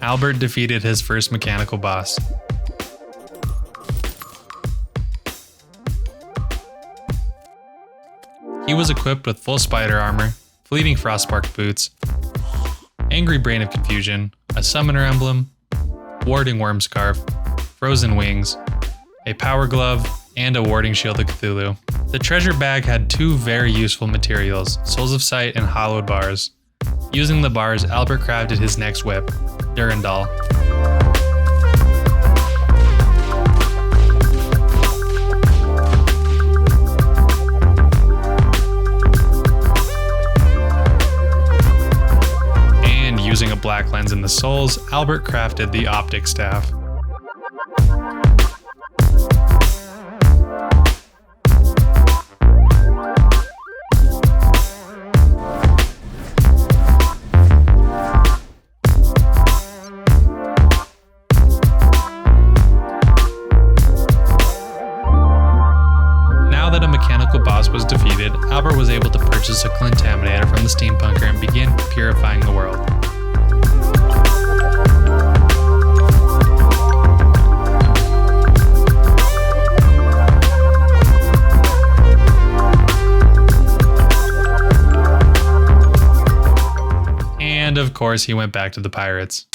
Albert defeated his first mechanical boss. He was equipped with full spider armor, fleeting frostspark boots, angry brain of confusion, a summoner emblem, warding worm scarf, frozen wings, a power glove, and a warding shield of Cthulhu. The treasure bag had two very useful materials, souls of sight and hollowed bars. Using the bars, Albert crafted his next whip, Durandal. And using a black lens in the souls, Albert crafted the optic staff. Was defeated, Albert was able to purchase a contaminator from the steampunker and begin purifying the world. And of course, he went back to the pirates.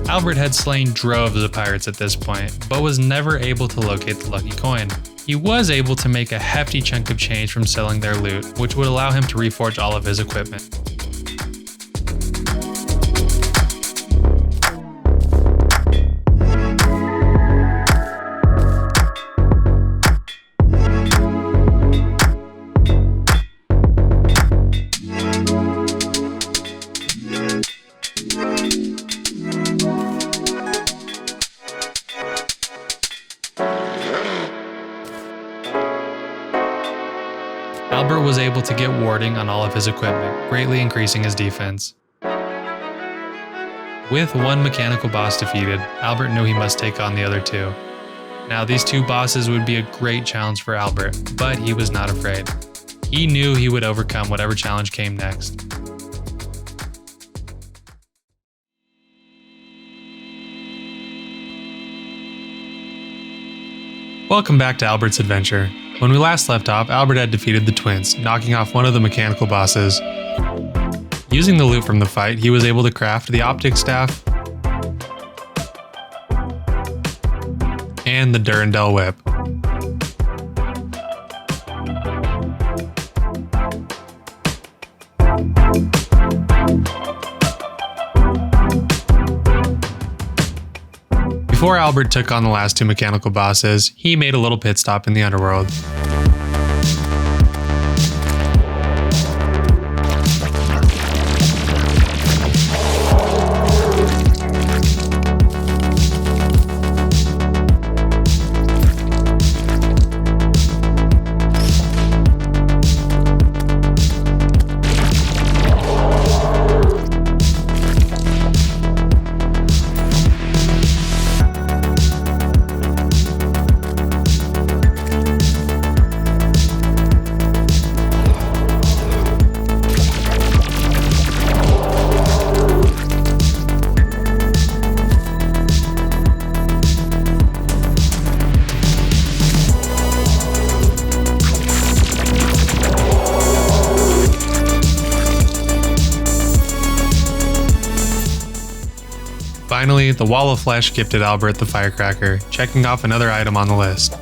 Albert had slain droves of pirates at this point, but was never able to locate the lucky coin. He was able to make a hefty chunk of change from selling their loot, which would allow him to reforge all of his equipment. Albert was able to get warding on all of his equipment, greatly increasing his defense. With one mechanical boss defeated, Albert knew he must take on the other two. Now these two bosses would be a great challenge for Albert, but he was not afraid. He knew he would overcome whatever challenge came next. Welcome back to Albert's adventure. When we last left off, Albert had defeated the twins, knocking off one of the mechanical bosses. Using the loot from the fight, he was able to craft the optic staff and the Durandal whip. Before Albert took on the last two mechanical bosses, he made a little pit stop in the underworld. Finally, the Wall of Flesh gifted Albert the firecracker, checking off another item on the list.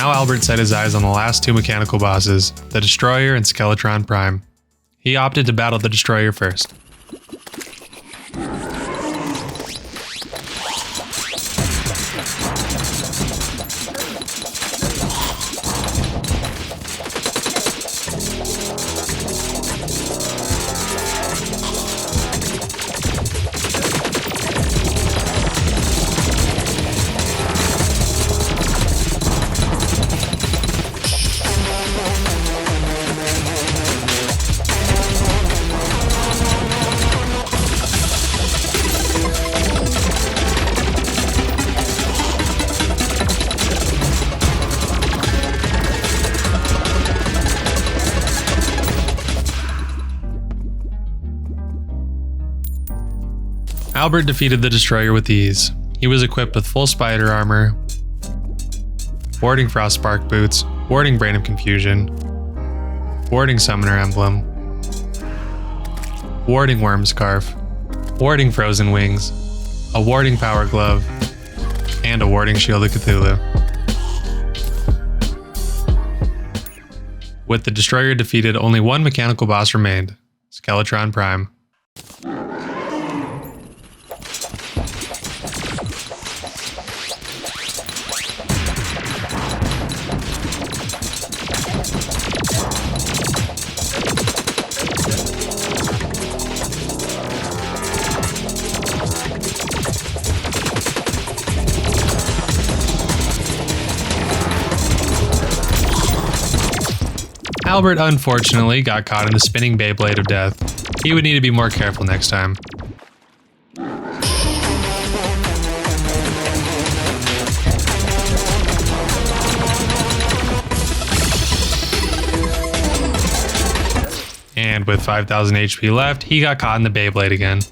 Now Albert set his eyes on the last two mechanical bosses, the Destroyer and Skeletron Prime. He opted to battle the Destroyer first. Albert defeated the Destroyer with ease. He was equipped with full spider armor, warding frost spark boots, warding brain of confusion, warding summoner emblem, warding worm scarf, warding frozen wings, a warding power glove, and a warding shield of Cthulhu. With the Destroyer defeated, only one mechanical boss remained, Skeletron Prime. Albert unfortunately got caught in the spinning Beyblade of death. He would need to be more careful next time. And with 5,000 HP left, he got caught in the Beyblade again.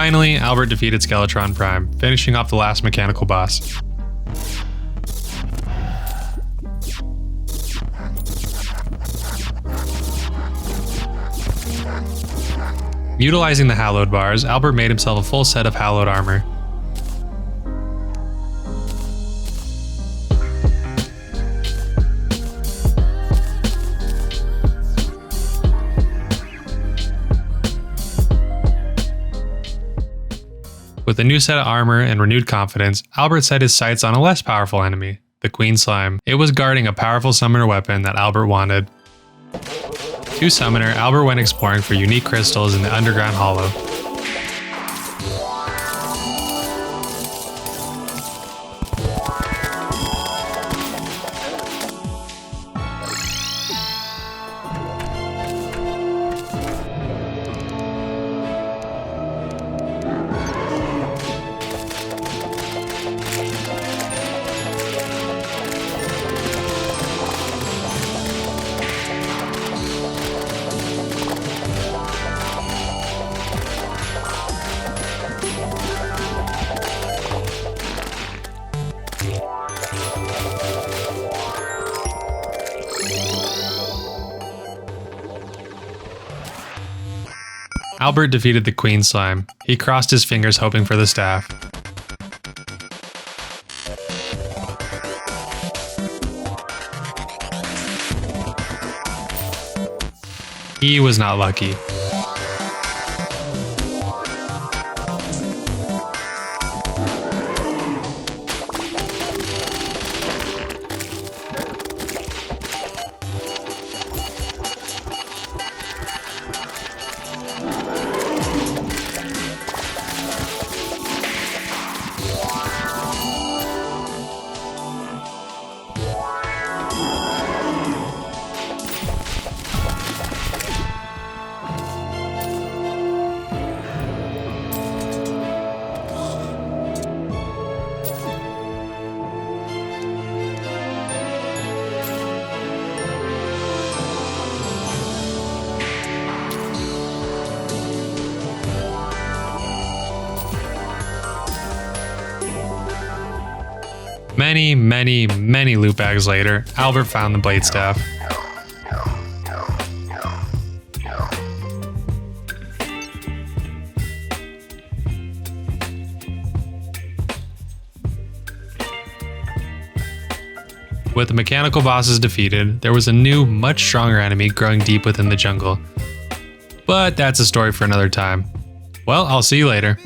Finally, Albert defeated Skeletron Prime, finishing off the last mechanical boss. Utilizing the hallowed bars, Albert made himself a full set of hallowed armor. With a new set of armor and renewed confidence, Albert set his sights on a less powerful enemy, the Queen Slime. It was guarding a powerful summoner weapon that Albert wanted. To Summoner, Albert went exploring for unique crystals in the underground hollow. Albert defeated the Queen Slime. He crossed his fingers hoping for the staff. He was not lucky. Many loot bags later, Albert found the blade staff. With the mechanical bosses defeated, there was a new, much stronger enemy growing deep within the jungle. But that's a story for another time. Well, I'll see you later.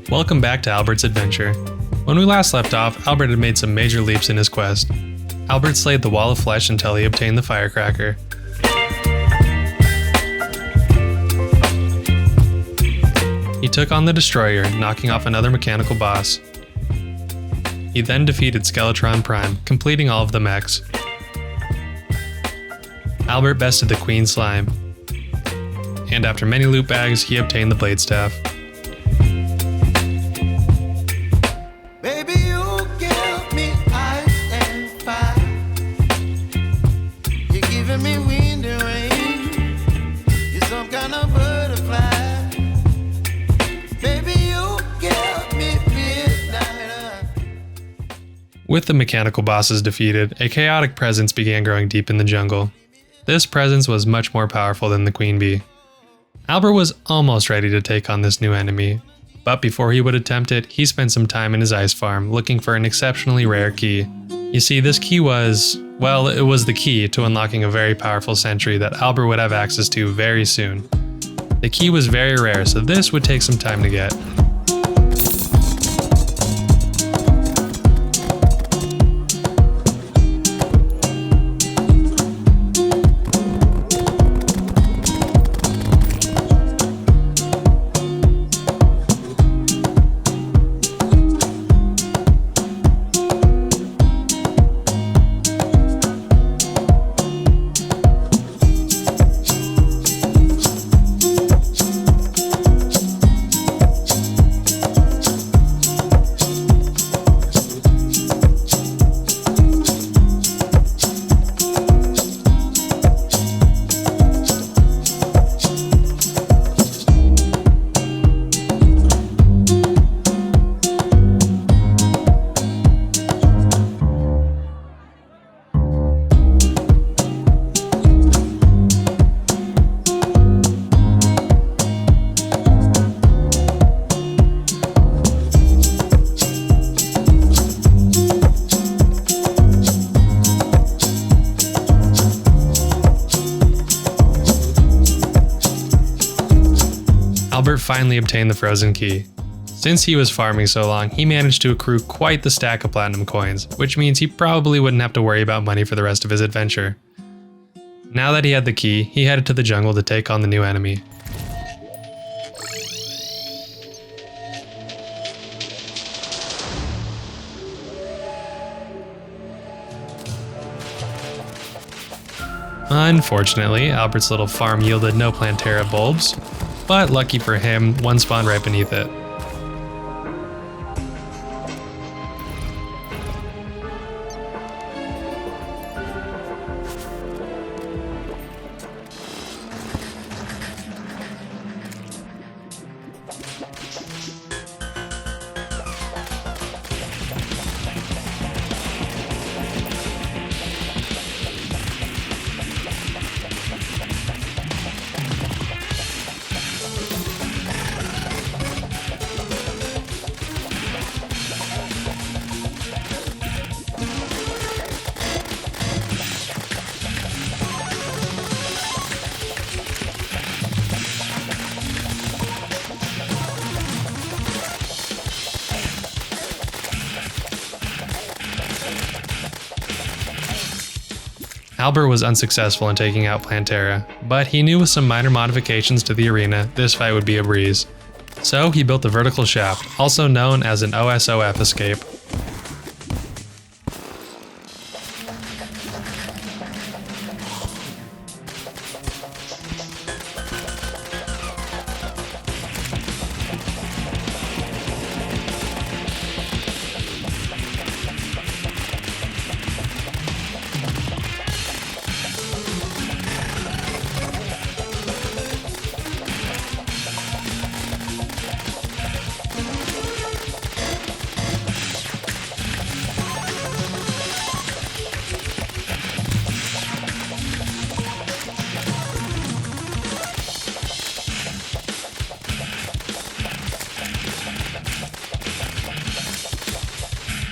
Welcome back to Albert's adventure. When we last left off, Albert had made some major leaps in his quest. Albert slayed the wall of flesh until he obtained the firecracker. He took on the destroyer, knocking off another mechanical boss. He then defeated Skeletron Prime, completing all of the mechs. Albert bested the Queen Slime. And after many loot bags, he obtained the blade staff. With the mechanical bosses defeated, a chaotic presence began growing deep in the jungle. This presence was much more powerful than the queen bee. Albert was almost ready to take on this new enemy, but before he would attempt it, he spent some time in his ice farm looking for an exceptionally rare key. You see, this key was, well, it was the key to unlocking a very powerful sentry that Albert would have access to very soon. The key was very rare, so this would take some time to get. Albert finally obtained the frozen key. Since he was farming so long, he managed to accrue quite the stack of platinum coins, which means he probably wouldn't have to worry about money for the rest of his adventure. Now that he had the key, he headed to the jungle to take on the new enemy. Unfortunately, Albert's little farm yielded no Plantara bulbs, but lucky for him, one spawned right beneath it. Albert was unsuccessful in taking out Plantara, but he knew with some minor modifications to the arena, this fight would be a breeze. So he built the vertical shaft, also known as an OSOF escape.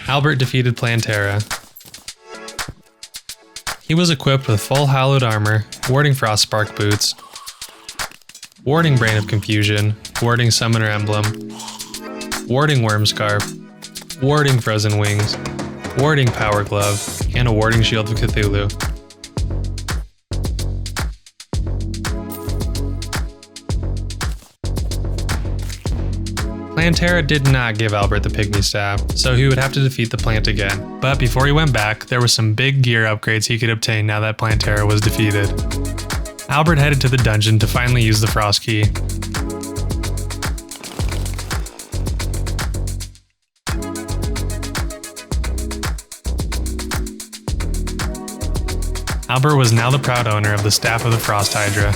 Albert defeated Plantara. He was equipped with full hallowed armor, warding frost spark boots, warding brain of confusion, warding summoner emblem, warding worm scarf, warding frozen wings, warding power glove, and a warding shield of Cthulhu. Plantara did not give Albert the pygmy staff, so he would have to defeat the plant again. But before he went back, there were some big gear upgrades he could obtain now that Plantara was defeated. Albert headed to the dungeon to finally use the frost key. Albert was now the proud owner of the Staff of the Frost Hydra.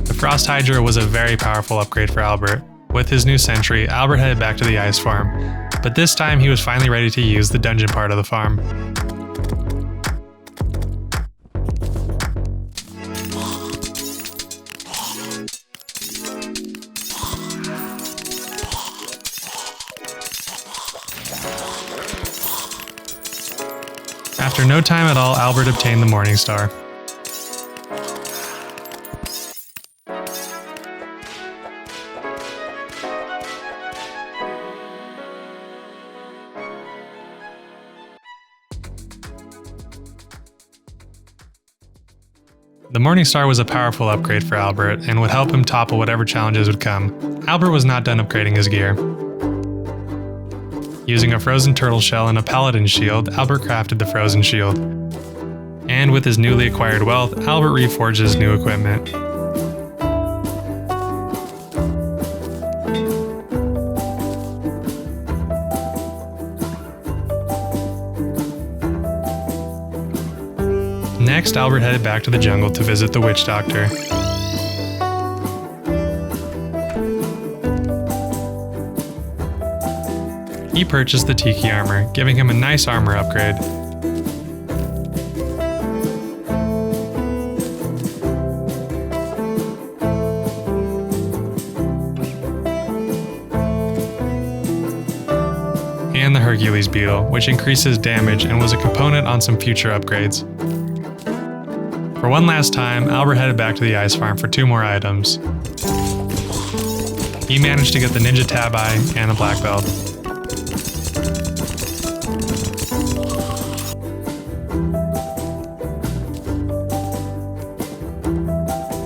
The Frost Hydra was a very powerful upgrade for Albert. With his new sentry, Albert headed back to the ice farm, but this time he was finally ready to use the dungeon part of the farm. After no time at all, Albert obtained the Morning Star. The Morning Star was a powerful upgrade for Albert and would help him topple whatever challenges would come. Albert was not done upgrading his gear. Using a frozen turtle shell and a paladin shield, Albert crafted the frozen shield. And with his newly acquired wealth, Albert reforged his new equipment. Next, Albert headed back to the jungle to visit the witch doctor. He purchased the Tiki armor, giving him a nice armor upgrade. And the Hercules beetle, which increases damage and was a component on some future upgrades. For one last time, Albert headed back to the ice farm for 2 more items. He managed to get the ninja tab eye and a black belt.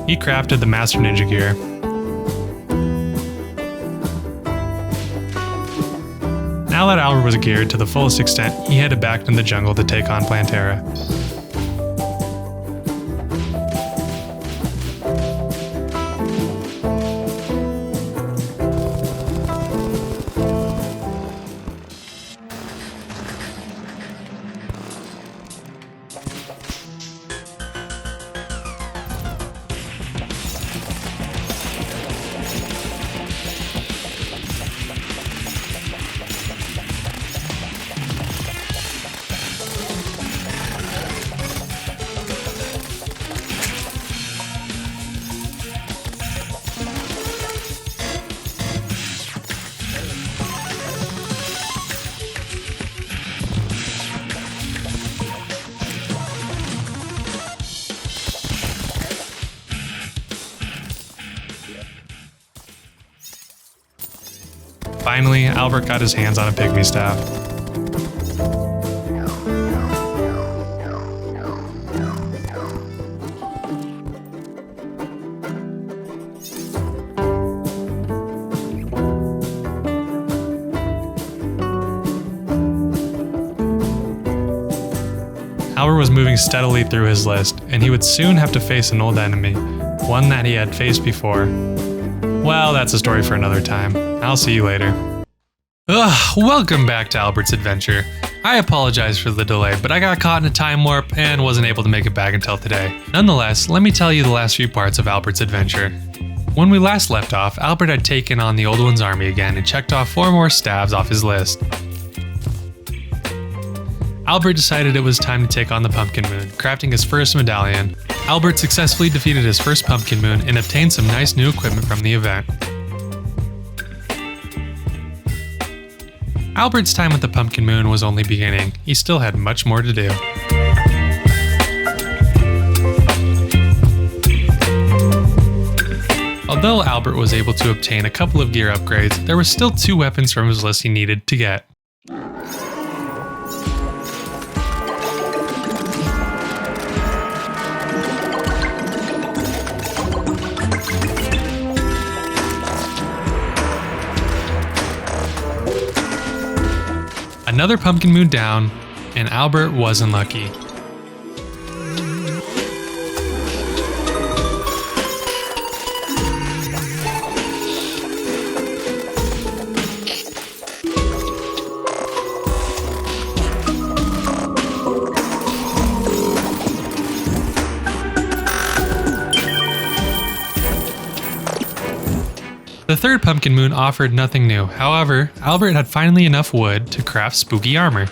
He crafted the Master Ninja gear. Now that Albert was geared to the fullest extent, he headed back into the jungle to take on Plantara. Finally, Albert got his hands on a pygmy staff. Albert was moving steadily through his list, and he would soon have to face an old enemy, one that he had faced before. Well, that's a story for another time. I'll see you later. Welcome back to Albert's Adventure. I apologize for the delay, but I got caught in a time warp and wasn't able to make it back until today. Nonetheless, let me tell you the last few parts of Albert's adventure. When we last left off, Albert had taken on the Old One's army again and checked off 4 more staves off his list. Albert decided it was time to take on the Pumpkin Moon, crafting his first medallion. Albert successfully defeated his first Pumpkin Moon and obtained some nice new equipment from the event. Albert's time with the Pumpkin Moon was only beginning. He still had much more to do. Although Albert was able to obtain a couple of gear upgrades, there were still 2 weapons from his list he needed to get. Another Pumpkin Moon down, and Albert wasn't lucky. The third Pumpkin Moon offered nothing new. However, Albert had finally enough wood to craft spooky armor.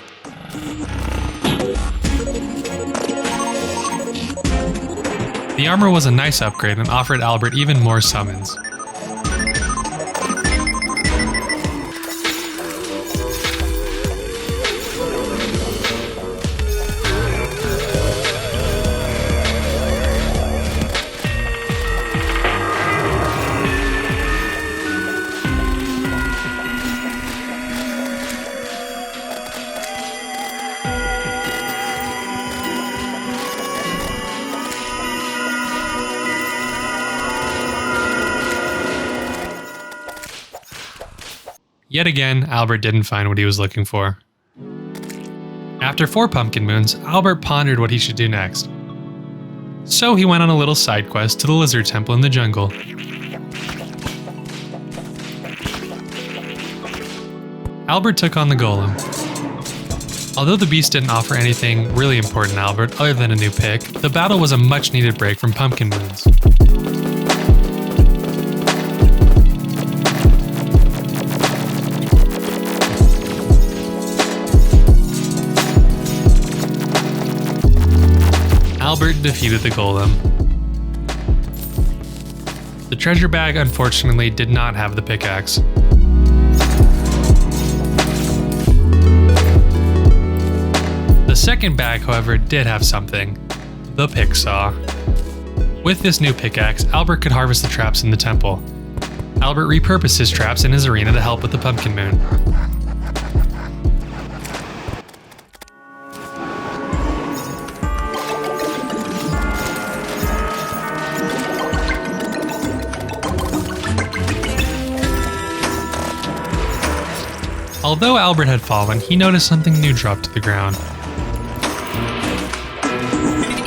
The armor was a nice upgrade and offered Albert even more summons. Yet again, Albert didn't find what he was looking for. After 4 Pumpkin Moons, Albert pondered what he should do next. So he went on a little side quest to the lizard temple in the jungle. Albert took on the golem. Although the beast didn't offer anything really important to Albert other than a new pick, the battle was a much needed break from Pumpkin Moons. Albert defeated the golem. The treasure bag unfortunately did not have the pickaxe. The second bag, however, did have something: the pick saw. With this new pickaxe, Albert could harvest the traps in the temple. Albert repurposed his traps in his arena to help with the Pumpkin Moon. Although Albert had fallen, he noticed something new drop to the ground.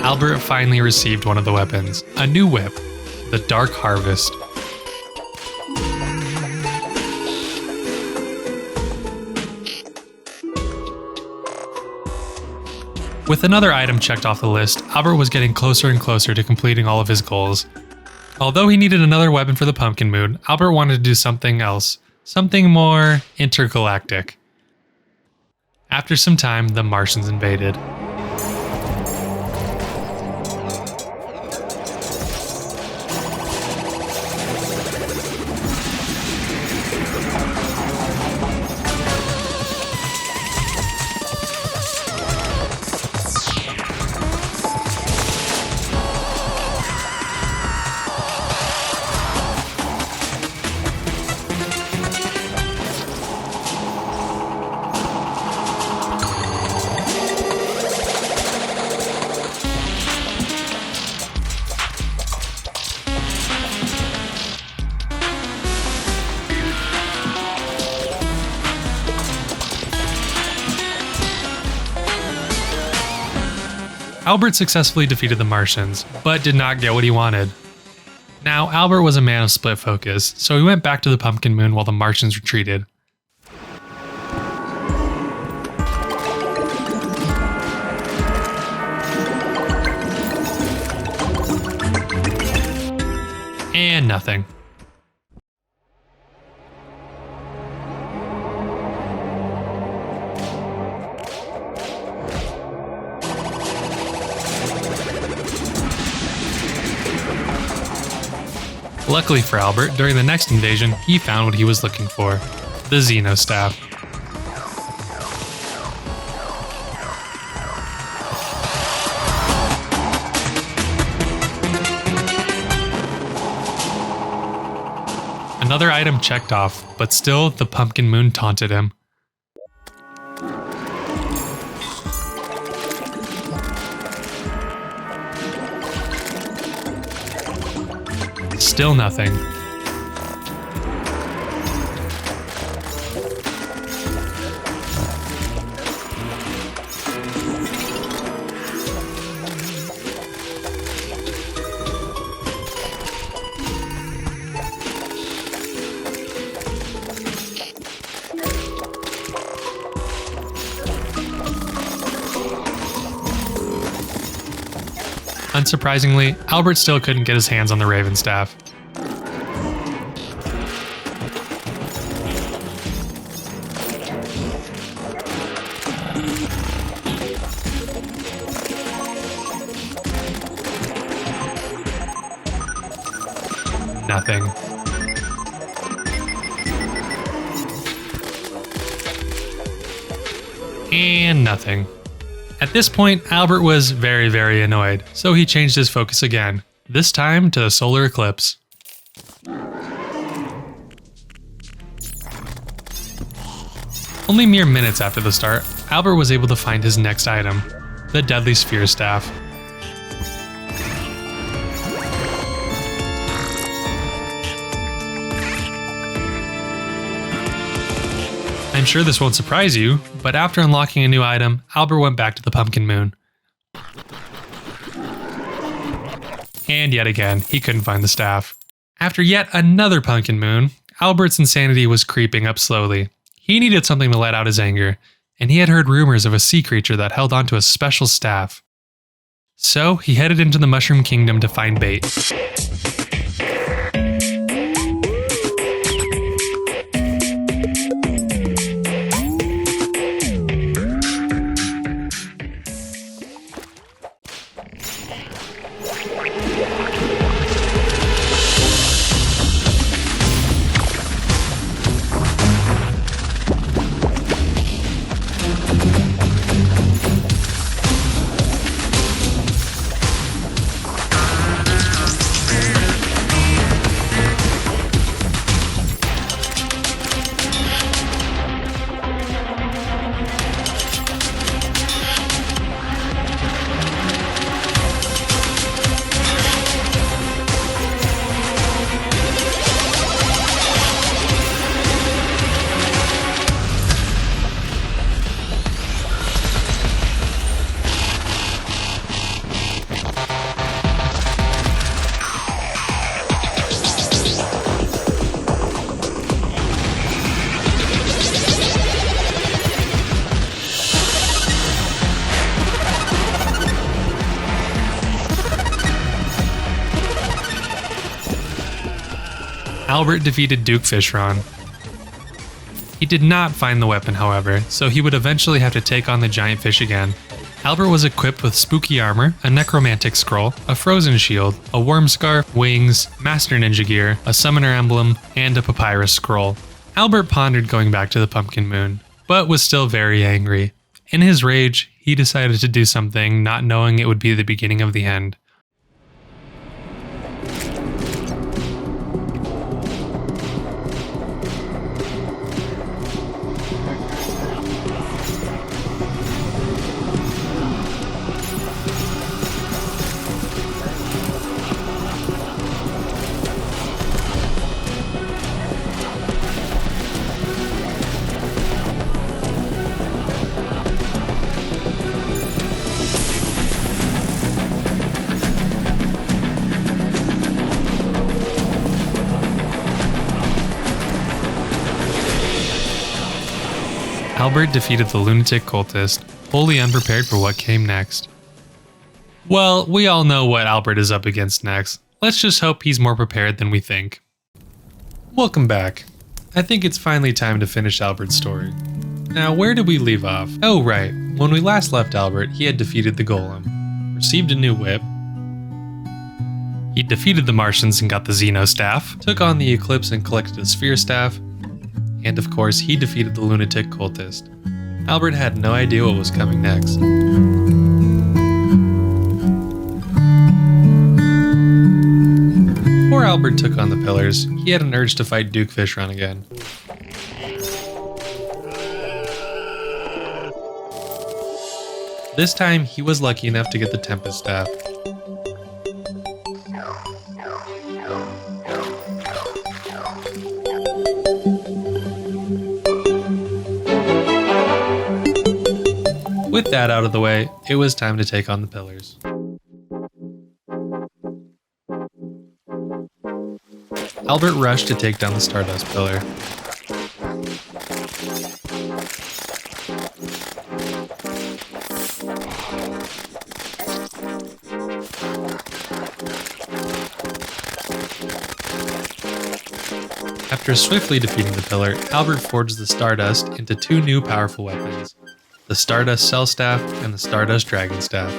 Albert finally received one of the weapons, a new whip, the Dark Harvest. With another item checked off the list, Albert was getting closer and closer to completing all of his goals. Although he needed another weapon for the Pumpkin Moon, Albert wanted to do something else. Something more intergalactic. After some time, the Martians invaded. Albert successfully defeated the Martians, but did not get what he wanted. Now, Albert was a man of split focus, so he went back to the Pumpkin Moon while the Martians retreated. And nothing. Luckily for Albert, during the next invasion, he found what he was looking for, the Xeno Staff. Another item checked off, but still the Pumpkin Moon taunted him. Still nothing. Unsurprisingly, Albert still couldn't get his hands on the Raven Staff. Nothing. And nothing. At this point, Albert was very annoyed, so he changed his focus again, this time to the solar eclipse. Only mere minutes after the start, Albert was able to find his next item, the Deadly Sphere Staff. I'm sure this won't surprise you, but after unlocking a new item, Albert went back to the Pumpkin Moon. And yet again, he couldn't find the staff. After yet another Pumpkin Moon, Albert's insanity was creeping up slowly. He needed something to let out his anger, and he had heard rumors of a sea creature that held onto a special staff. So he headed into the Mushroom Kingdom to find bait. Albert defeated Duke Fishron. He did not find the weapon, however, so he would eventually have to take on the giant fish again. Albert was equipped with spooky armor, a necromantic scroll, a frozen shield, a worm scarf, wings, master ninja gear, a summoner emblem, and a papyrus scroll. Albert pondered going back to the Pumpkin Moon, but was still very angry. In his rage, he decided to do something, not knowing it would be the beginning of the end. Albert defeated the lunatic cultist, wholly unprepared for what came next. Well, we all know what Albert is up against next. Let's just hope he's more prepared than we think. Welcome back. I think it's finally time to finish Albert's story. Now, where did we leave off? Oh right, when we last left Albert, he had defeated the Golem, received a new whip, He defeated the Martians and got the Xeno Staff, took on the Eclipse and collected a Sphere Staff, and of course he defeated the lunatic cultist. Albert had no idea what was coming next. Before Albert took on the pillars, he had an urge to fight Duke Fishron again. This time, he was lucky enough to get the Tempest Staff. With that out of the way, it was time to take on the pillars. Albert rushed to take down the Stardust pillar. After swiftly defeating the pillar, Albert forged the Stardust into two new powerful weapons, the Stardust Cell Staff and the Stardust Dragon Staff.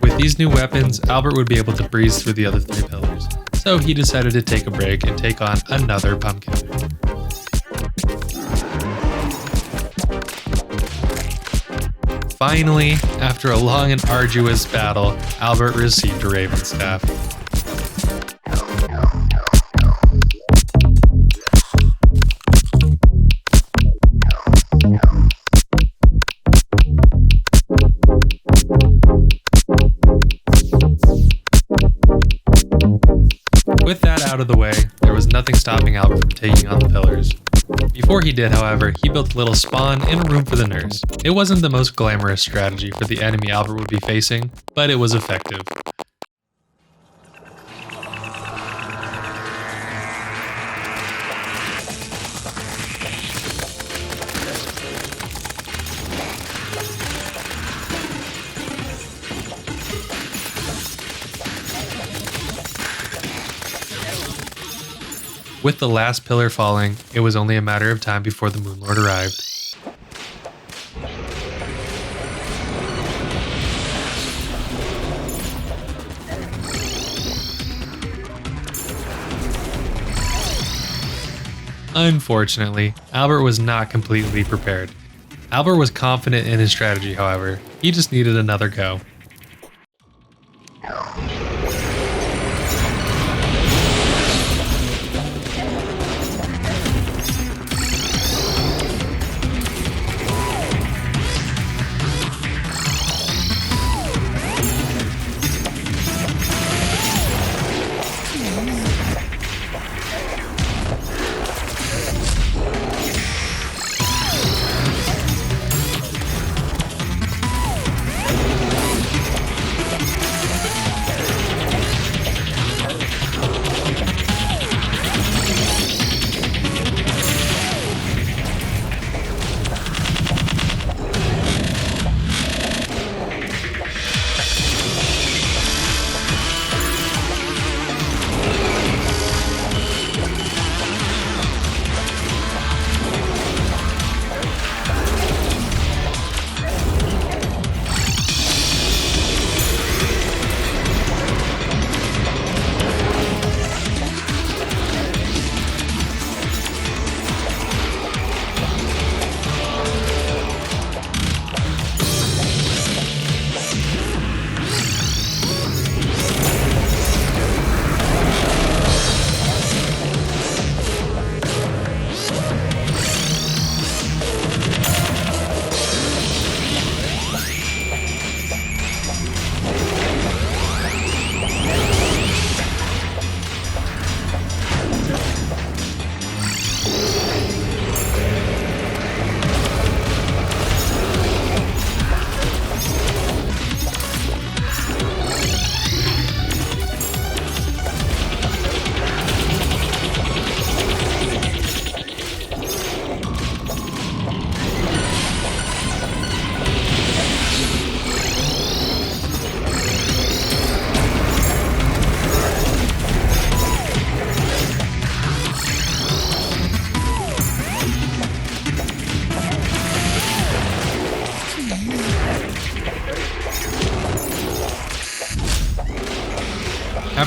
With these new weapons, Albert would be able to breeze through the other three pillars, so he decided to take a break and take on another pumpkin. Finally, after a long and arduous battle, Albert received a Raven Staff. With that out of the way, there was nothing stopping Albert from taking on the pillars. Before he did, however, he built a little spawn in a room for the nurse. It wasn't the most glamorous strategy for the enemy Albert would be facing, but it was effective. With the last pillar falling, it was only a matter of time before the Moon Lord arrived. Unfortunately, Albert was not completely prepared. Albert was confident in his strategy, however. He just needed another go.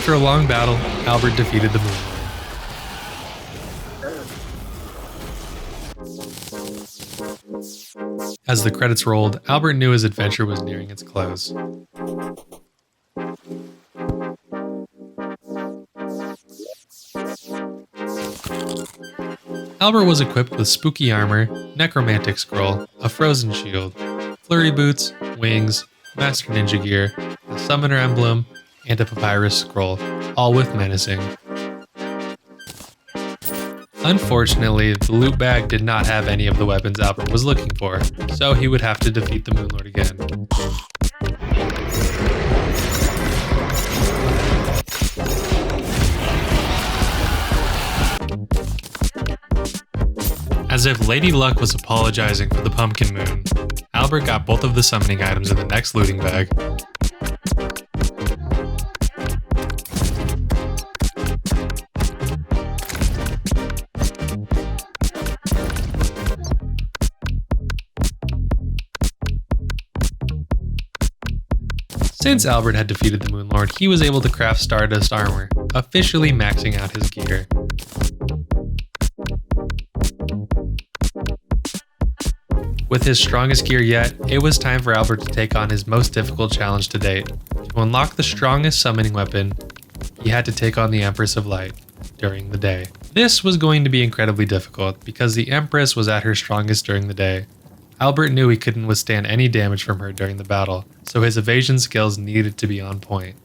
After a long battle, Albert defeated the Moon Lord. As the credits rolled, Albert knew his adventure was nearing its close. Albert was equipped with spooky armor, necromantic scroll, a frozen shield, flurry boots, wings, master ninja gear, a summoner emblem, and a papyrus scroll, all with menacing. Unfortunately, the loot bag did not have any of the weapons Albert was looking for, so he would have to defeat the Moon Lord again. As if Lady Luck was apologizing for the Pumpkin Moon, Albert got both of the summoning items in the next looting bag. Since Albert had defeated the Moon Lord, he was able to craft Stardust armor, officially maxing out his gear. With his strongest gear yet, it was time for Albert to take on his most difficult challenge to date. To unlock the strongest summoning weapon, he had to take on the Empress of Light during the day. This was going to be incredibly difficult because the Empress was at her strongest during the day. Albert knew he couldn't withstand any damage from her during the battle, so his evasion skills needed to be on point.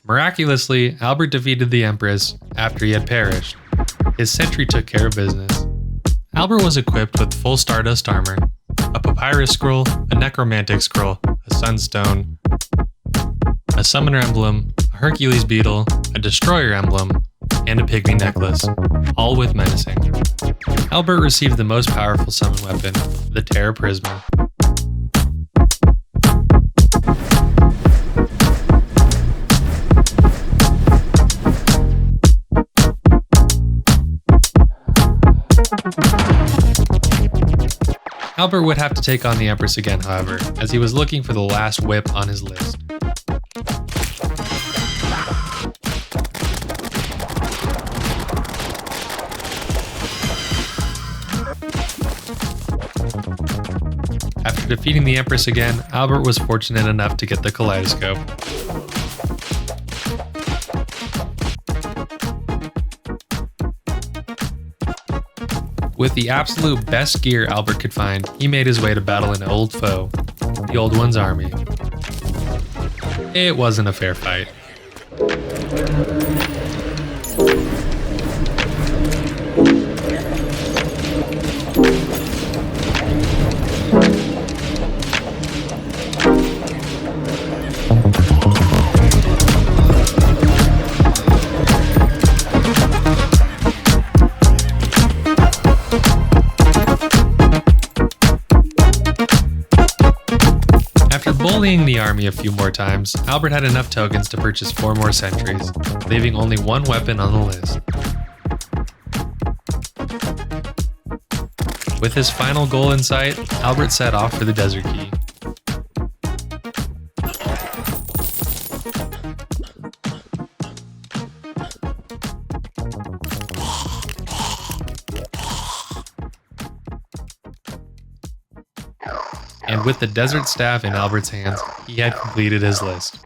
Miraculously, Albert defeated the Empress after he had perished. His sentry took care of business. Albert was equipped with full Stardust armor, a papyrus scroll, a necromantic scroll, a sunstone, a summoner emblem, a Hercules beetle, a destroyer emblem, and a pygmy necklace, all with menacing. Albert received the most powerful summon weapon, the Terra Prisma. Albert would have to take on the Empress again, however, as he was looking for the last whip on his list. After defeating the Empress again, Albert was fortunate enough to get the kaleidoscope. With the absolute best gear Albert could find, he made his way to battle an old foe, the Old One's army. It wasn't a fair fight. Bullying the army a few more times, Albert had enough tokens to purchase 4 more sentries, leaving only one weapon on the list. With his final goal in sight, Albert set off for the Desert Key. And with the desert staff in Albert's hands, he had completed his list.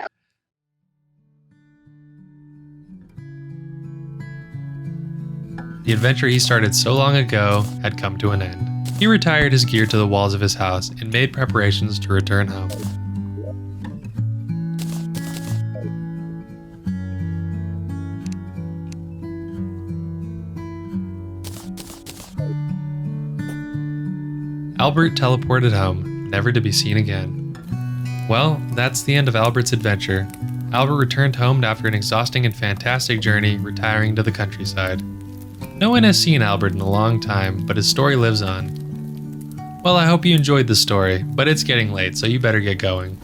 The adventure he started so long ago had come to an end. He retired his gear to the walls of his house and made preparations to return home. Albert teleported home, never to be seen again. Well, that's the end of Albert's adventure. Albert returned home after an exhausting and fantastic journey, retiring to the countryside. No one has seen Albert in a long time, but his story lives on. Well, I hope you enjoyed the story, but it's getting late, so you better get going.